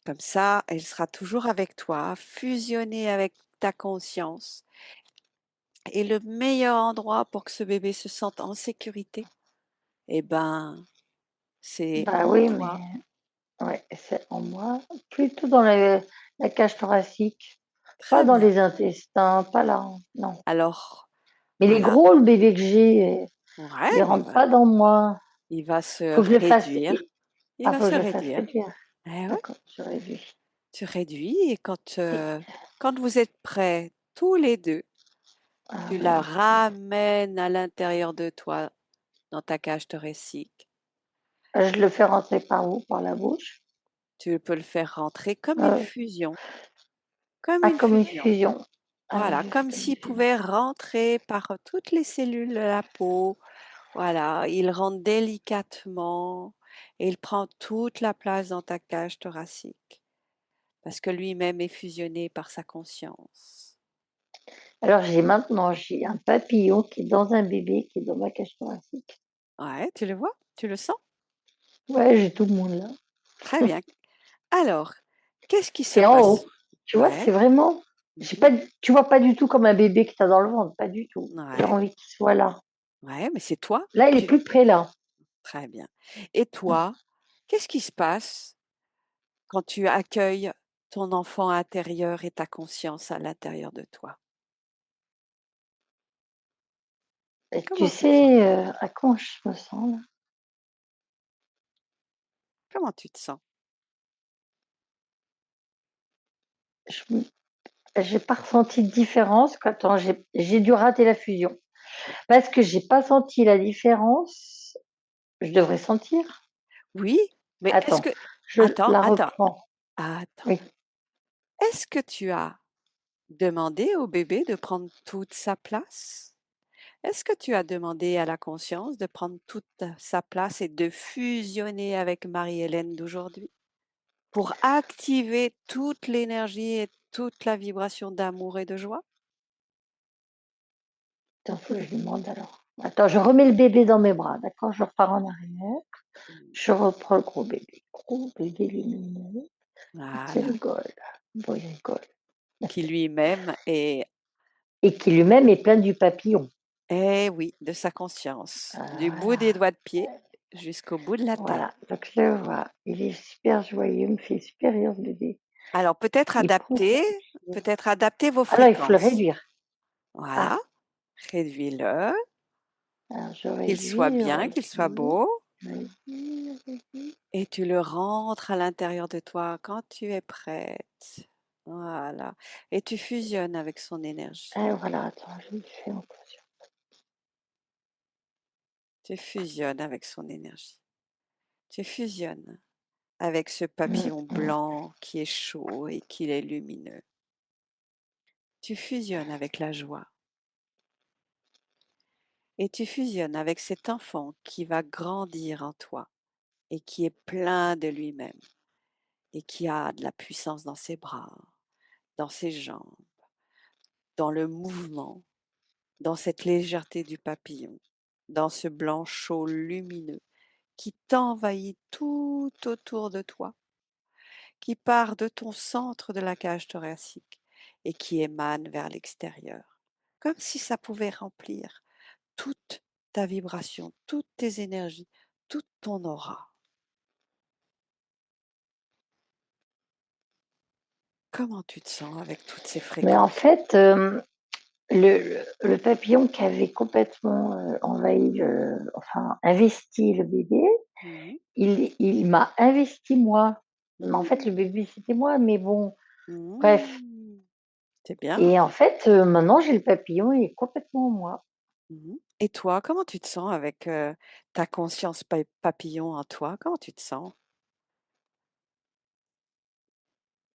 comme ça, elle sera toujours avec toi, fusionnée avec ta conscience. Et le meilleur endroit pour que ce bébé se sente en sécurité, eh ben, c'est Bah en oui, toi. mais ouais, c'est en moi, plutôt dans la cage thoracique, pas Très dans bien. les intestins, pas là, hein, non. Alors, Mais les voilà. gros, le bébé que j'ai, Ouais, il ben, rentre pas dans moi. il va se Faut que je le fasse réduire. Il va faut que se je le fasse réduire. réduire. Eh ouais, D'accord, je réduis. tu réduis et Et quand vous êtes prêts tous les 2, ah tu ouais, la OK. ramènes à l'intérieur de toi, dans ta cage thoracique. Je le fais rentrer par où? Par la bouche? Tu peux le faire rentrer comme une Heu, fusion, comme ah, une comme une fusion. fusion. Allez, Voilà, je fais comme comme une s'il fusion. pouvait rentrer par toutes les cellules de la peau. Voilà, il rentre délicatement et il prend toute la place dans ta cage thoracique parce que lui-même est fusionné par sa conscience. Alors j'ai un papillon qui est dans un bébé qui est dans ma cage thoracique. Ouais, tu le vois? Tu le sens? Ouais, j'ai tout le monde là. Très bien. Alors, qu'est-ce qui se C'est en passe? haut. Tu vois? Ouais. C'est vraiment j'ai Mmh. pas tu vois pas du tout comme un bébé que tu as dans le ventre, pas du tout. J'ai Ouais, envie qu'il soit là. ouais, mais c'est toi. Là, il est Tu plus près là. Très bien. Et toi, qu'est-ce qui se passe quand tu accueilles ton enfant intérieur et ta conscience à l'intérieur de toi? Et tu Comment tu te sens? sais, à comment je me sens là? Comment tu te sens? Je me j'ai pas ressenti de différence quand j'ai dû rater la fusion. Parce que j'ai pas senti la différence. Je devrais sentir? Oui, mais est-ce Attends, que je la attends, reprends. attends. Oui. Est-ce que tu as demandé au bébé de prendre toute sa place? Est-ce que tu as demandé à la conscience de prendre toute sa place et de fusionner avec Marie-Hélène d'aujourd'hui? Pour activer toute l'énergie et toute la vibration d'amour et de joie? Attends, faut que je lui demande alors. Attends, je remets le bébé dans mes bras, d'accord? Je repars en arrière. Mmh. Je reprends le gros bébé lumineux qui Voilà, rigole. Bon, il rigole. qui lui-même est Et qui lui-même est plein du papillon. eh oui, de sa conscience, du bout des Voilà, doigts de pied jusqu'au bout de la tête. voilà. Donc je le vois. Il est super joyeux, il me fait super rire ce bébé. Alors Il prend son pied. peut-être adapter vos Ah non, il faut le fréquences. réduire. Voilà, Ah, réduis-le, alors qu'il soit beau je réduis, je réduis. et tu le rentres à l'intérieur de toi quand tu es prête. Voilà, et tu fusionnes avec son énergie. Ah voilà, attends, je le fais en conscience. Tu fusionnes avec son énergie. Tu fusionnes avec ce Mmh papillon mh. blanc qui est chaud et qui est lumineux. Tu fusionnes avec la joie et tu fusionnes avec cet enfant qui va grandir en toi et qui est plein de lui-même et qui a de la puissance dans ses bras, dans ses jambes, dans le mouvement, dans cette légèreté du papillon, dans ce blanc chaud lumineux qui t'envahit tout autour de toi, qui part de ton centre de la cage thoracique et qui émane vers l'extérieur, comme si ça pouvait remplir toute ta vibration, toutes tes énergies, toute ton aura. Comment tu te sens avec toutes ces Mais en fréquences? fait, le papillon qui avait complètement, envahi enfin investi le bébé, Mmh. il m'a investi moi. Mais en fait, Mmh. le bébé, c'était moi, mais bon, bref. Mmh. C'est bien. Et en fait, maintenant j'ai le papillon, il est complètement en moi. Mmh. Et toi, comment tu te sens avec, ta conscience papillon en toi? Comment tu te sens?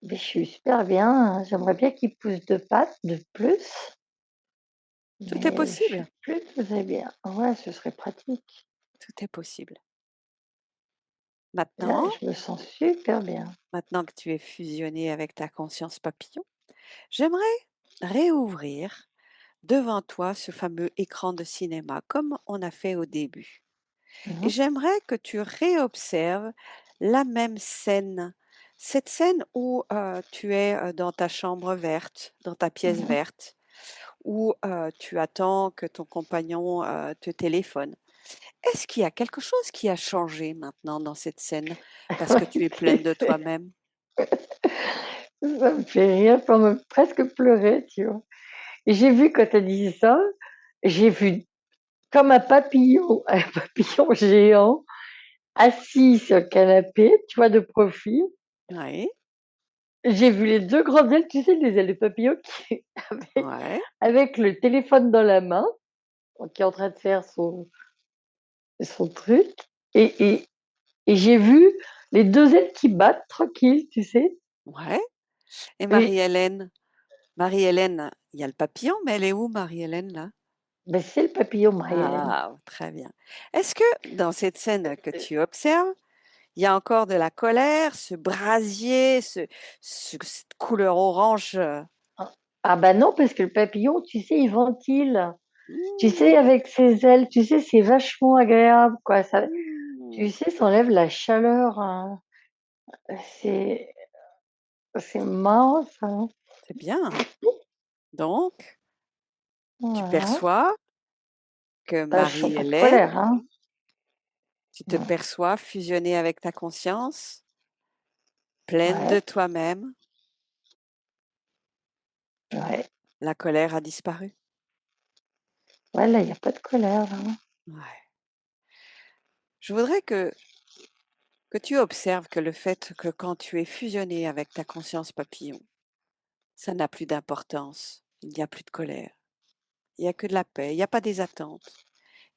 Beh, je suis super bien, j'aimerais bien qu'il pousse 2 pattes de plus, Tout est mais je suis possible, plus très bien. Ouais, ce serait pratique. tout est possible. Là, Maintenant je me sens super bien. maintenant que tu es fusionné avec ta conscience papillon, j'aimerais réouvrir devant toi ce fameux écran de cinéma comme on a fait au début. Mmh Et mh. j'aimerais que tu réobserves la même scène. Cette scène où, tu es, dans ta chambre verte, dans ta pièce Mmh. verte, où, tu attends que ton compagnon, te téléphone. Est-ce qu'il y a quelque chose qui a changé maintenant dans cette scène parce que tu es pleine de toi-même? Ça me fait rire, pour me presque pleurer, tu vois? Et j'ai vu quand tu as dit ça, j'ai vu comme un papillon géant assis sur le canapé, tu vois, de profil. Oui, J'ai vu les 2 grandes ailes, tu sais, les ailes de papillon qui avec ouais, avec le téléphone dans la main, qui est en train de faire son truc et et et j'ai vu les 2 ailes qui battent tranquilles, tu sais? ouais. Et Et Marie-Hélène? Marie-Hélène, il y a le papillon, mais elle est où Marie-Hélène là? bah, c'est le papillon Marie-Hélène. Ah, très bien. Est-ce que dans cette scène que tu observes, il y a encore de la colère, ce brasier, cette couleur orange, Ah ah bah, non, parce que le papillon, tu sais, il ventile. Tu sais, mmh, avec ses ailes, tu sais, c'est vachement agréable, quoi. Ça, tu mmh, sais, ça enlève la chaleur, c'est c'est marrant ça, hein. c'est bien. Donc, tu Voilà. perçois que Bah, je sens pas de Marie-Hélène, colère, hein. tu te Mmh. perçois fusionnée avec ta conscience, pleine de Ouais, toi-même, ouais. la colère a disparu. Ouais, là, il y a pas de colère, là, hein. Ouais. Je voudrais que tu observes que le fait que quand tu es fusionné avec ta conscience papillon, ça n'a plus d'importance. Il n'y a plus de colère. Il n'y a que de la paix. Il n'y a pas des attentes.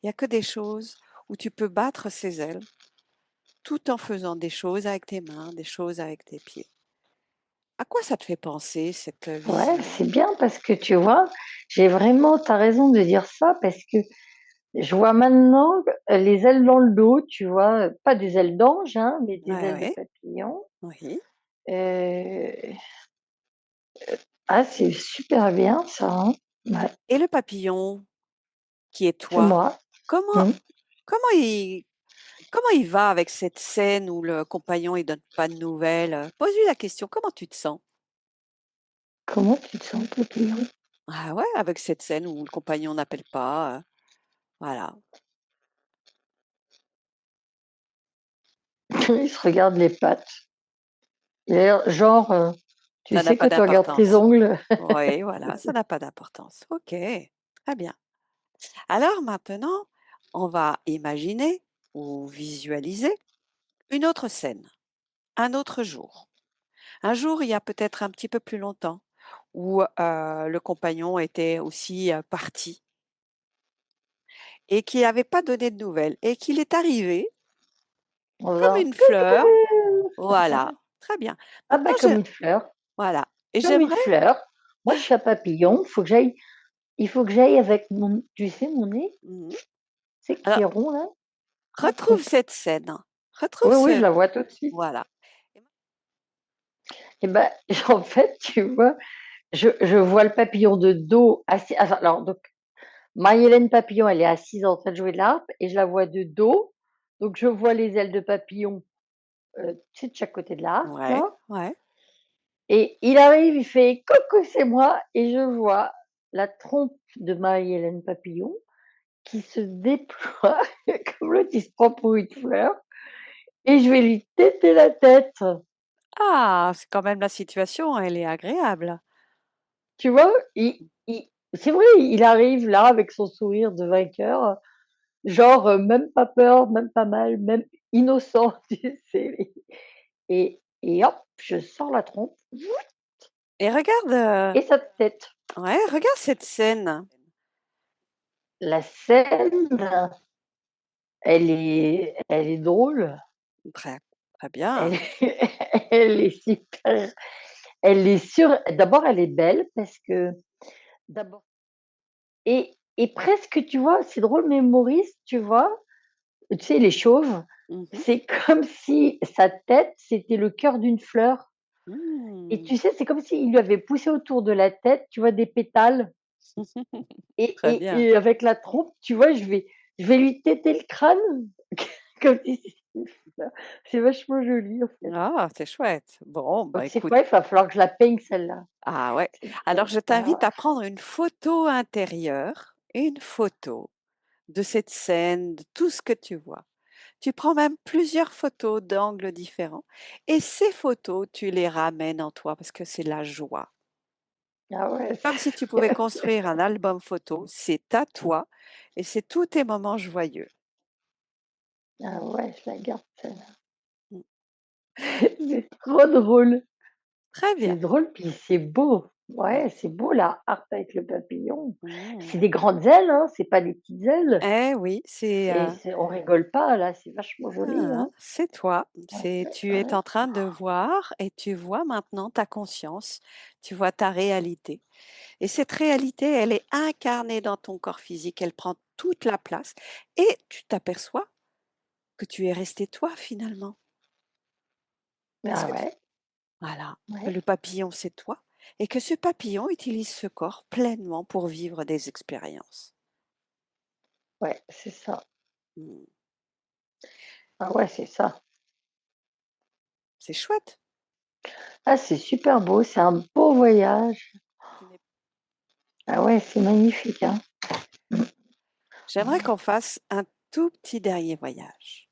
Il n'y a que des choses où tu peux battre ses ailes tout en faisant des choses avec tes mains, des choses avec tes pieds. À quoi ça te fait penser cette Ouais, vision? c'est bien parce que tu vois, j'ai vraiment tu as raison de dire ça parce que je vois maintenant, les ailes dans le dos, tu vois? Pas des ailes d'ange, hein, mais des Ouais, ailes de ouais, papillon. oui. Heu, ah, c'est super bien ça, hein. Ouais, Et le papillon qui est c'est toi, moi. comment Mmh. comment il comment il va avec cette scène où le compagnon il donne pas de nouvelles? Pose-lui la question, comment tu te sens? Comment tu te sens, papillon? Ah ouais, avec cette scène où le compagnon n'appelle pas, voilà. Il se regarde les pattes. Il a l'air genre, tu Ça n'a sais, pas quand tu regardes tes d'importance. ongles? Oui, voilà, ça n'a pas d'importance. OK, très bien. Alors maintenant, on va imaginer ou visualiser une autre scène, un autre jour. Un jour, il y a peut-être un petit peu plus longtemps, où, le compagnon était aussi, parti et qui n'avait pas donné de nouvelles et qu'il est arrivé En comme faisant une fleur. Voilà, très bien. ah Maintenant bah, je comme une fleur, voilà et comme une j'aimerais fleur. Moi, je suis un papillon, il faut que j'aille avec mon tu sais, mon nez, mmh tu sais, qui alors est rond là? Hop. retrouve cette scène, retrouve Oui, oui, je ce la vois tout de suite. voilà. Et ben, en fait, tu vois, je vois le papillon de dos assis. Alors, donc, Marie-Hélène Papillon, elle est assise en train de jouer de l'harpe et je la vois de dos. Donc, je vois les ailes de papillon, tu sais, de chaque côté de la harpe, Ouais, là. ouais. Et il arrive, il fait coucou, c'est moi. Et je vois la trompe de Marie-Hélène Papillon qui se déploie comme l'autre, il se prend pour une fleur. Et je vais lui téter la tête. Ah, c'est quand même la situation, elle est agréable. Tu vois, c'est vrai, il arrive là avec son sourire de vainqueur, genre même pas peur, même pas mal, même innocent, tu sais. Et hop, je sors la trompe Et regarde, et sa tête. ouais, regarde cette scène. La scène, elle est drôle. Très, très Elle, bien. elle est super. Elle est sûre. D'abord, elle est belle parce que d'abord et presque, tu vois, c'est drôle, mais Maurice, tu vois, tu sais, les chauves, Mhm. c'est comme si sa tête, c'était le cœur d'une fleur. Et Hmm. tu sais, c'est comme s'il lui avait poussé autour de la tête, tu vois, des pétales. Et, Très et, bien. et avec la trompe, tu vois, je vais lui téter le crâne, comme si c'était une fleur. C'est vachement joli, en fait. Ah, c'est chouette. Bon, bah Donc, c'est écoute. quoi? Il va falloir que je la peigne, celle-là. Ah ouais. C'est Alors, ça. je Ah t'invite à prendre une photo intérieure, une photo de cette scène, de tout ce que tu vois. Tu prends même plusieurs photos d'angles différents et ces photos, tu les ramènes en toi parce que c'est la joie. ouais, ah ouais, Comme si tu pouvais construire un album photo, c'est à toi et c'est tous tes moments joyeux. ah ouais, je la garde, celle-là. Mm. C'est trop drôle. Très C'est bien. drôle, puis c'est beau. Ouais. Ouais, c'est beau la harpe avec le papillon. Mm. C'est des grandes ailes, hein, c'est pas des petites ailes. Eh oui, On rigole pas là, c'est vachement joli, hein. c'est toi. Ouais, Tu es ouais. en train de voir et tu vois maintenant ta conscience, tu vois ta réalité. Et cette réalité, elle est incarnée dans ton corps physique, elle prend toute la place et tu t'aperçois que tu es resté toi finalement. Parce Ah que ouais, voilà, que ouais, le papillon, c'est toi et que ce papillon utilise ce corps pleinement pour vivre des expériences. ouais, c'est ça. Mm. Ah ouais, c'est ça. C'est chouette. Ah, c'est super beau, c'est un beau voyage. Tu n'es- Ah ouais, c'est magnifique, hein. J'aimerais qu'on fasse un tout petit dernier voyage.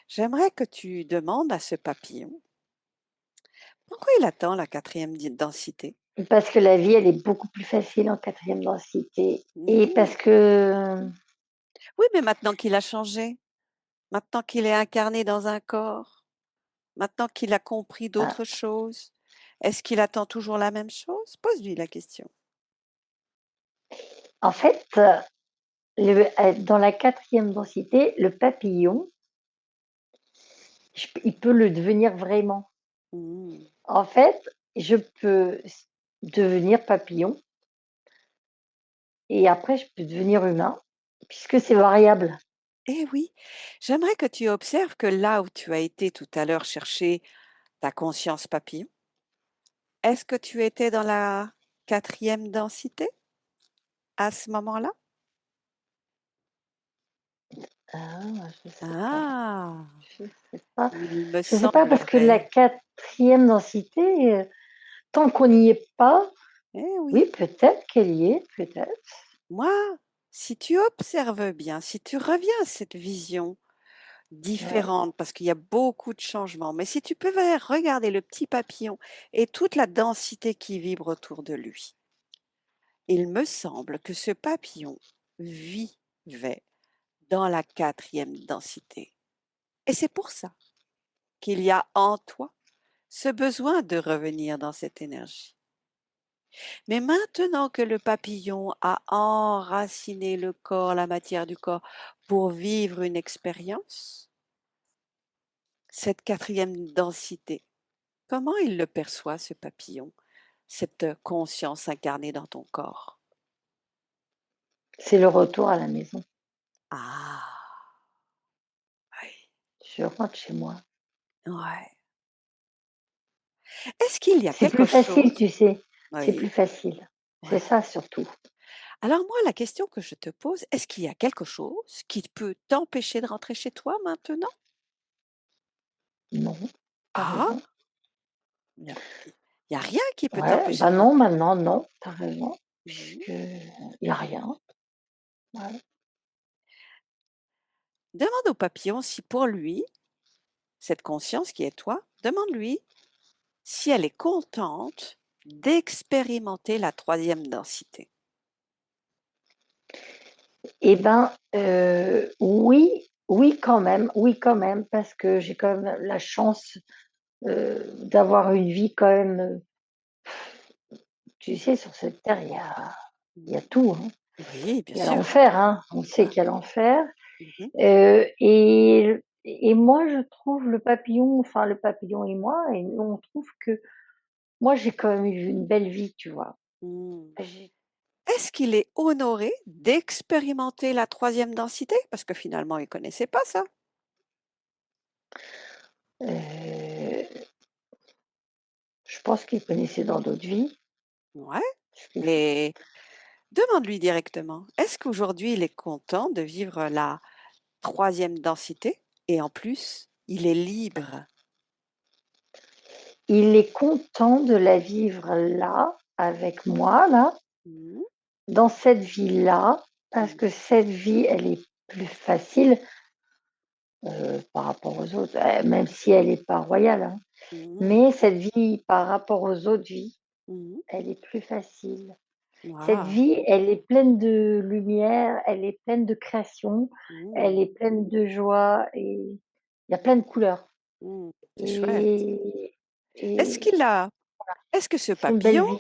J'aimerais que tu demandes à ce papillon pourquoi il attend la quatrième densité. Parce que la vie, elle est beaucoup plus facile en quatrième densité. Et Mhm. parce que, Oui, mais maintenant qu'il a changé, maintenant qu'il est incarné dans un corps, maintenant qu'il a compris ah, d'autres choses, est-ce qu'il attend toujours la même chose? Pose-lui la question. en fait, dans la quatrième densité, le papillon, il peut le devenir vraiment. Mhm. En fait, je peux devenir papillon et après, je peux devenir humain, puisque c'est variable. Eh oui, j'aimerais que tu observes que là où tu as été tout à l'heure chercher ta conscience papillon, est-ce que tu étais dans la quatrième densité à ce moment-là? Ah, je sais pas. Ah, Je sais pas. il me Je sais pas parce que la semblerait. quatrième densité, tant qu'on n'y est pas, Eh oui, oui, peut-être qu'elle y est, peut-être. moi, si tu observes bien, si tu reviens à cette vision Ouais. différente, parce qu'il y a beaucoup de changements, mais si tu peux regarder le petit papillon et toute la densité qui vibre autour de lui, il me semble que ce papillon vivait dans la quatrième densité. Et c'est pour ça qu'il y a en toi ce besoin de revenir dans cette énergie. Mais maintenant que le papillon a enraciné le corps, la matière du corps, pour vivre une expérience, cette quatrième densité, comment il le perçoit, ce papillon, cette conscience incarnée dans ton corps? C'est le retour à la maison. Ah, oui, Je rentre chez moi. ouais. Est-ce qu'il y a C'est quelque plus facile, chose tu sais? C'est oui, plus facile. C'est ouais. ça surtout. Alors moi, la question que je te pose, est-ce qu'il y a quelque chose qui peut t'empêcher de rentrer chez toi maintenant? Non, tu Ah! raison. Il y a il y a rien qui peut Ouais, t'empêcher bah, de non, rentrer? maintenant, non, tu raison, Mmh. puisque y a rien. Ouais. Demande au papillon si pour lui, cette conscience qui est toi, demande-lui si elle est contente d'expérimenter la troisième densité. Et ben, oui quand même, parce que j'ai quand même la chance, d'avoir une vie quand même, tu sais, sur cette terre, il y a Mmh. tout, hein. Oui, bien Il y a sûr. l'enfer, hein, on sait Ah. qu'il y a l'enfer, Mmh. et moi, je trouve le papillon et moi et nous, on trouve que moi, j'ai quand même eu une belle vie, tu vois? Mmh. J'ai Est-ce qu'il est honoré d'expérimenter la troisième densité? Parce que finalement, il ne connaissait pas ça. heu, je pense qu'il connaissait dans d'autres vies, Ouais, parce qu'il faut mais demande-lui directement. Est-ce qu'aujourd'hui, il est content de vivre la troisième densité? Et en plus, il est libre. il est content de la vivre là, avec moi, là, Mmh. dans cette vie-là, parce Mmh. que cette vie, elle est plus facile, par rapport aux autres, même si elle est pas royale, hein. Mmh. Mais cette vie, par rapport aux autres vies, Mmh. elle est plus facile. Cette Waouh! vie, elle est pleine de lumière, elle est pleine de création, elle Mmh. est pleine de joie et il y a plein de couleurs Mmh. C'est chouette. et Est-ce et qu'il a est-ce que ce c'est une belle papillon vie.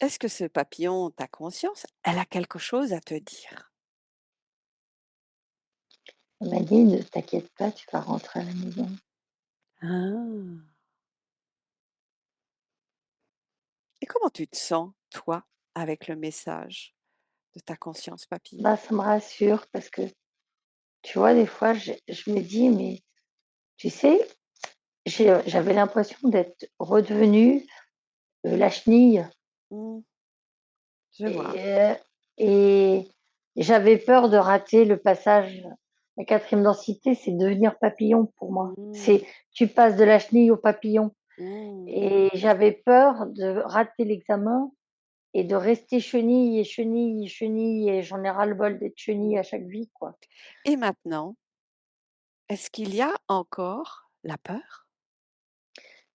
est-ce que ce papillon, ta conscience, elle a quelque chose à te dire? Elle m'a dit: «Ne t'inquiète pas, tu vas rentrer à la maison». Ah! Et comment tu te sens, toi, avec le message de ta conscience papillon? Bah, ça me rassure parce que, tu vois, des fois, je me dis: «Mais tu sais, j'avais l'impression d'être redevenue, la chenille Mmh, je vois. et et j'avais peur de rater le passage. La quatrième densité, c'est devenir papillon pour moi. Mmh, C'est tu passes de la chenille au papillon mmh. et j'avais peur de rater l'examen et de rester chenille et chenille, chenille et j'en ai ras-le-bol d'être chenille à chaque vie, quoi. Et maintenant, est-ce qu'il y a encore la peur?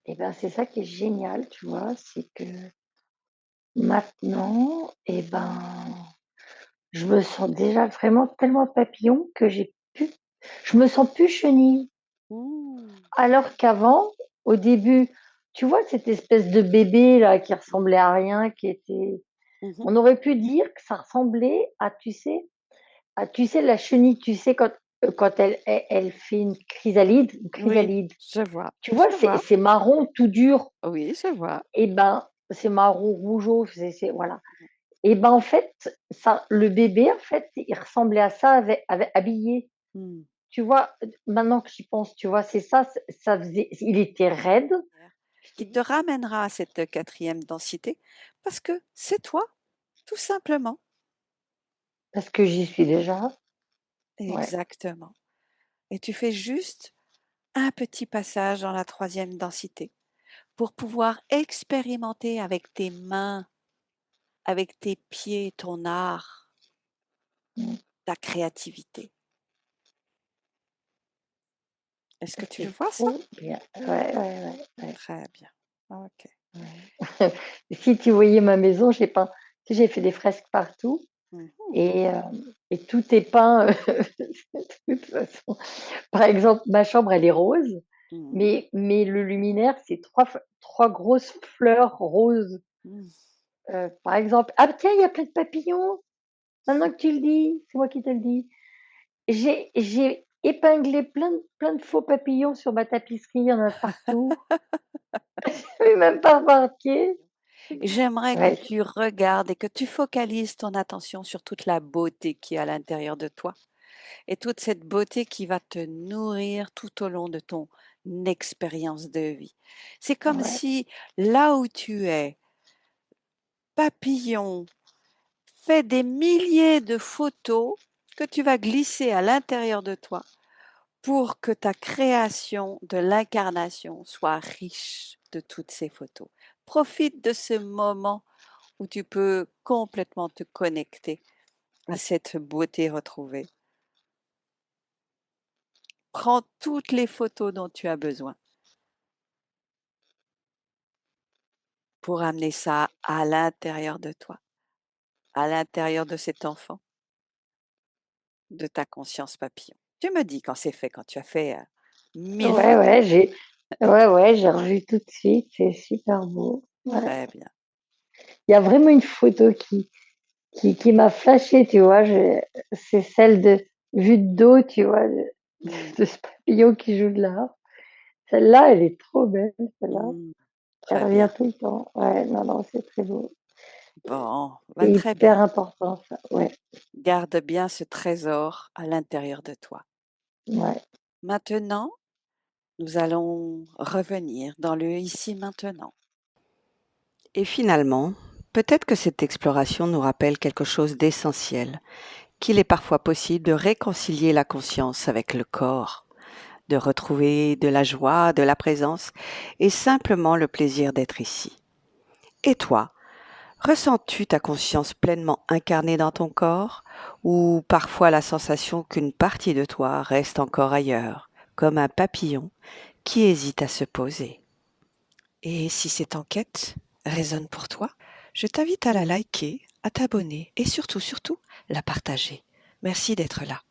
Et ben, c'est ça qui est génial, tu vois? C'est que maintenant, et ben, je me sens déjà vraiment tellement papillon que je me sens plus chenille. Mmh. Alors qu'avant, au début, tu vois cette espèce de bébé là qui Mmh. ressemblait à rien, qui était Mmh. on aurait pu dire que ça ressemblait à la chenille, tu sais quand elle fait une Oui, chrysalide. je vois, Tu vois, je c'est vois. c'est marron tout dur Oui, je vois. et ben, c'est marron rougeau, c'est voilà et ben, en fait, ça le bébé, en fait, il ressemblait à ça avec habillé. Mmh. Tu vois? Maintenant que j'y pense, tu vois, c'est ça, ça faisait il était raide, Qui te ramènera à cette quatrième densité parce que c'est toi, tout simplement. parce que j'y suis déjà. Ouais. Exactement. Et tu fais juste un petit passage dans la troisième densité pour pouvoir expérimenter avec tes mains, avec tes pieds, ton art, Mmh. ta créativité. Est-ce que tu le C'est vois ça? trop bien. Ouais, ouais, ouais, Très bien. OK. ouais. Si tu voyais ma maison, j'ai peint tu sais, j'ai fait des fresques partout Mmh. et tout est peint, de toute façon. Par exemple, ma chambre, elle est rose, Mmh. mais le luminaire, c'est 3 grosses fleurs roses. Mmh. Par exemple ah tiens, il y a plein de papillons, maintenant que tu le dis, c'est moi qui te le dis. J'ai épinglé plein de faux papillons sur ma tapisserie, il y en a partout. J'avais même pas remarqué. J'aimerais que Ouais, tu regardes et que tu focalises ton attention sur toute la beauté qui est à l'intérieur de toi et toute cette beauté qui va te nourrir tout au long de ton une expérience de vie. C'est comme Ouais, si là où tu es, papillon, fais des milliers de photos que tu vas glisser à l'intérieur de toi pour que ta création de l'incarnation soit riche de toutes ces photos. Profite de ce moment où tu peux complètement te connecter à cette beauté retrouvée. Prends toutes les photos dont tu as besoin pour amener ça à l'intérieur de toi, à l'intérieur de cet enfant, de ta conscience papillon. Tu me dis quand c'est fait, quand tu as fait 1000 ouais, photos. ouais, j'ai revu tout de suite, c'est super beau. Ouais. Très bien. Il y a vraiment une photo qui m'a flashé, tu vois. C'est celle de vue de dos, tu vois, Mm, de ce papillon qui joue de l'art. Celle-là, elle est trop belle, celle-là. mm, Elle très revient bien. tout le temps. Ouais, non, non, c'est très beau. Bon, C'est bah, très hyper bien. important, ça. Ouais, Garde bien ce trésor à l'intérieur de toi. ouais. Maintenant, nous allons revenir dans le ici maintenant. Et finalement, peut-être que cette exploration nous rappelle quelque chose d'essentiel, qu'il est parfois possible de réconcilier la conscience avec le corps, de retrouver de la joie, de la présence et simplement le plaisir d'être ici. Et toi, ressens-tu ta conscience pleinement incarnée dans ton corps ou parfois la sensation qu'une partie de toi reste encore ailleurs, comme un papillon qui hésite à se poser? Et si cette enquête résonne pour toi, je t'invite à la liker, à t'abonner et surtout, la partager. Merci d'être là.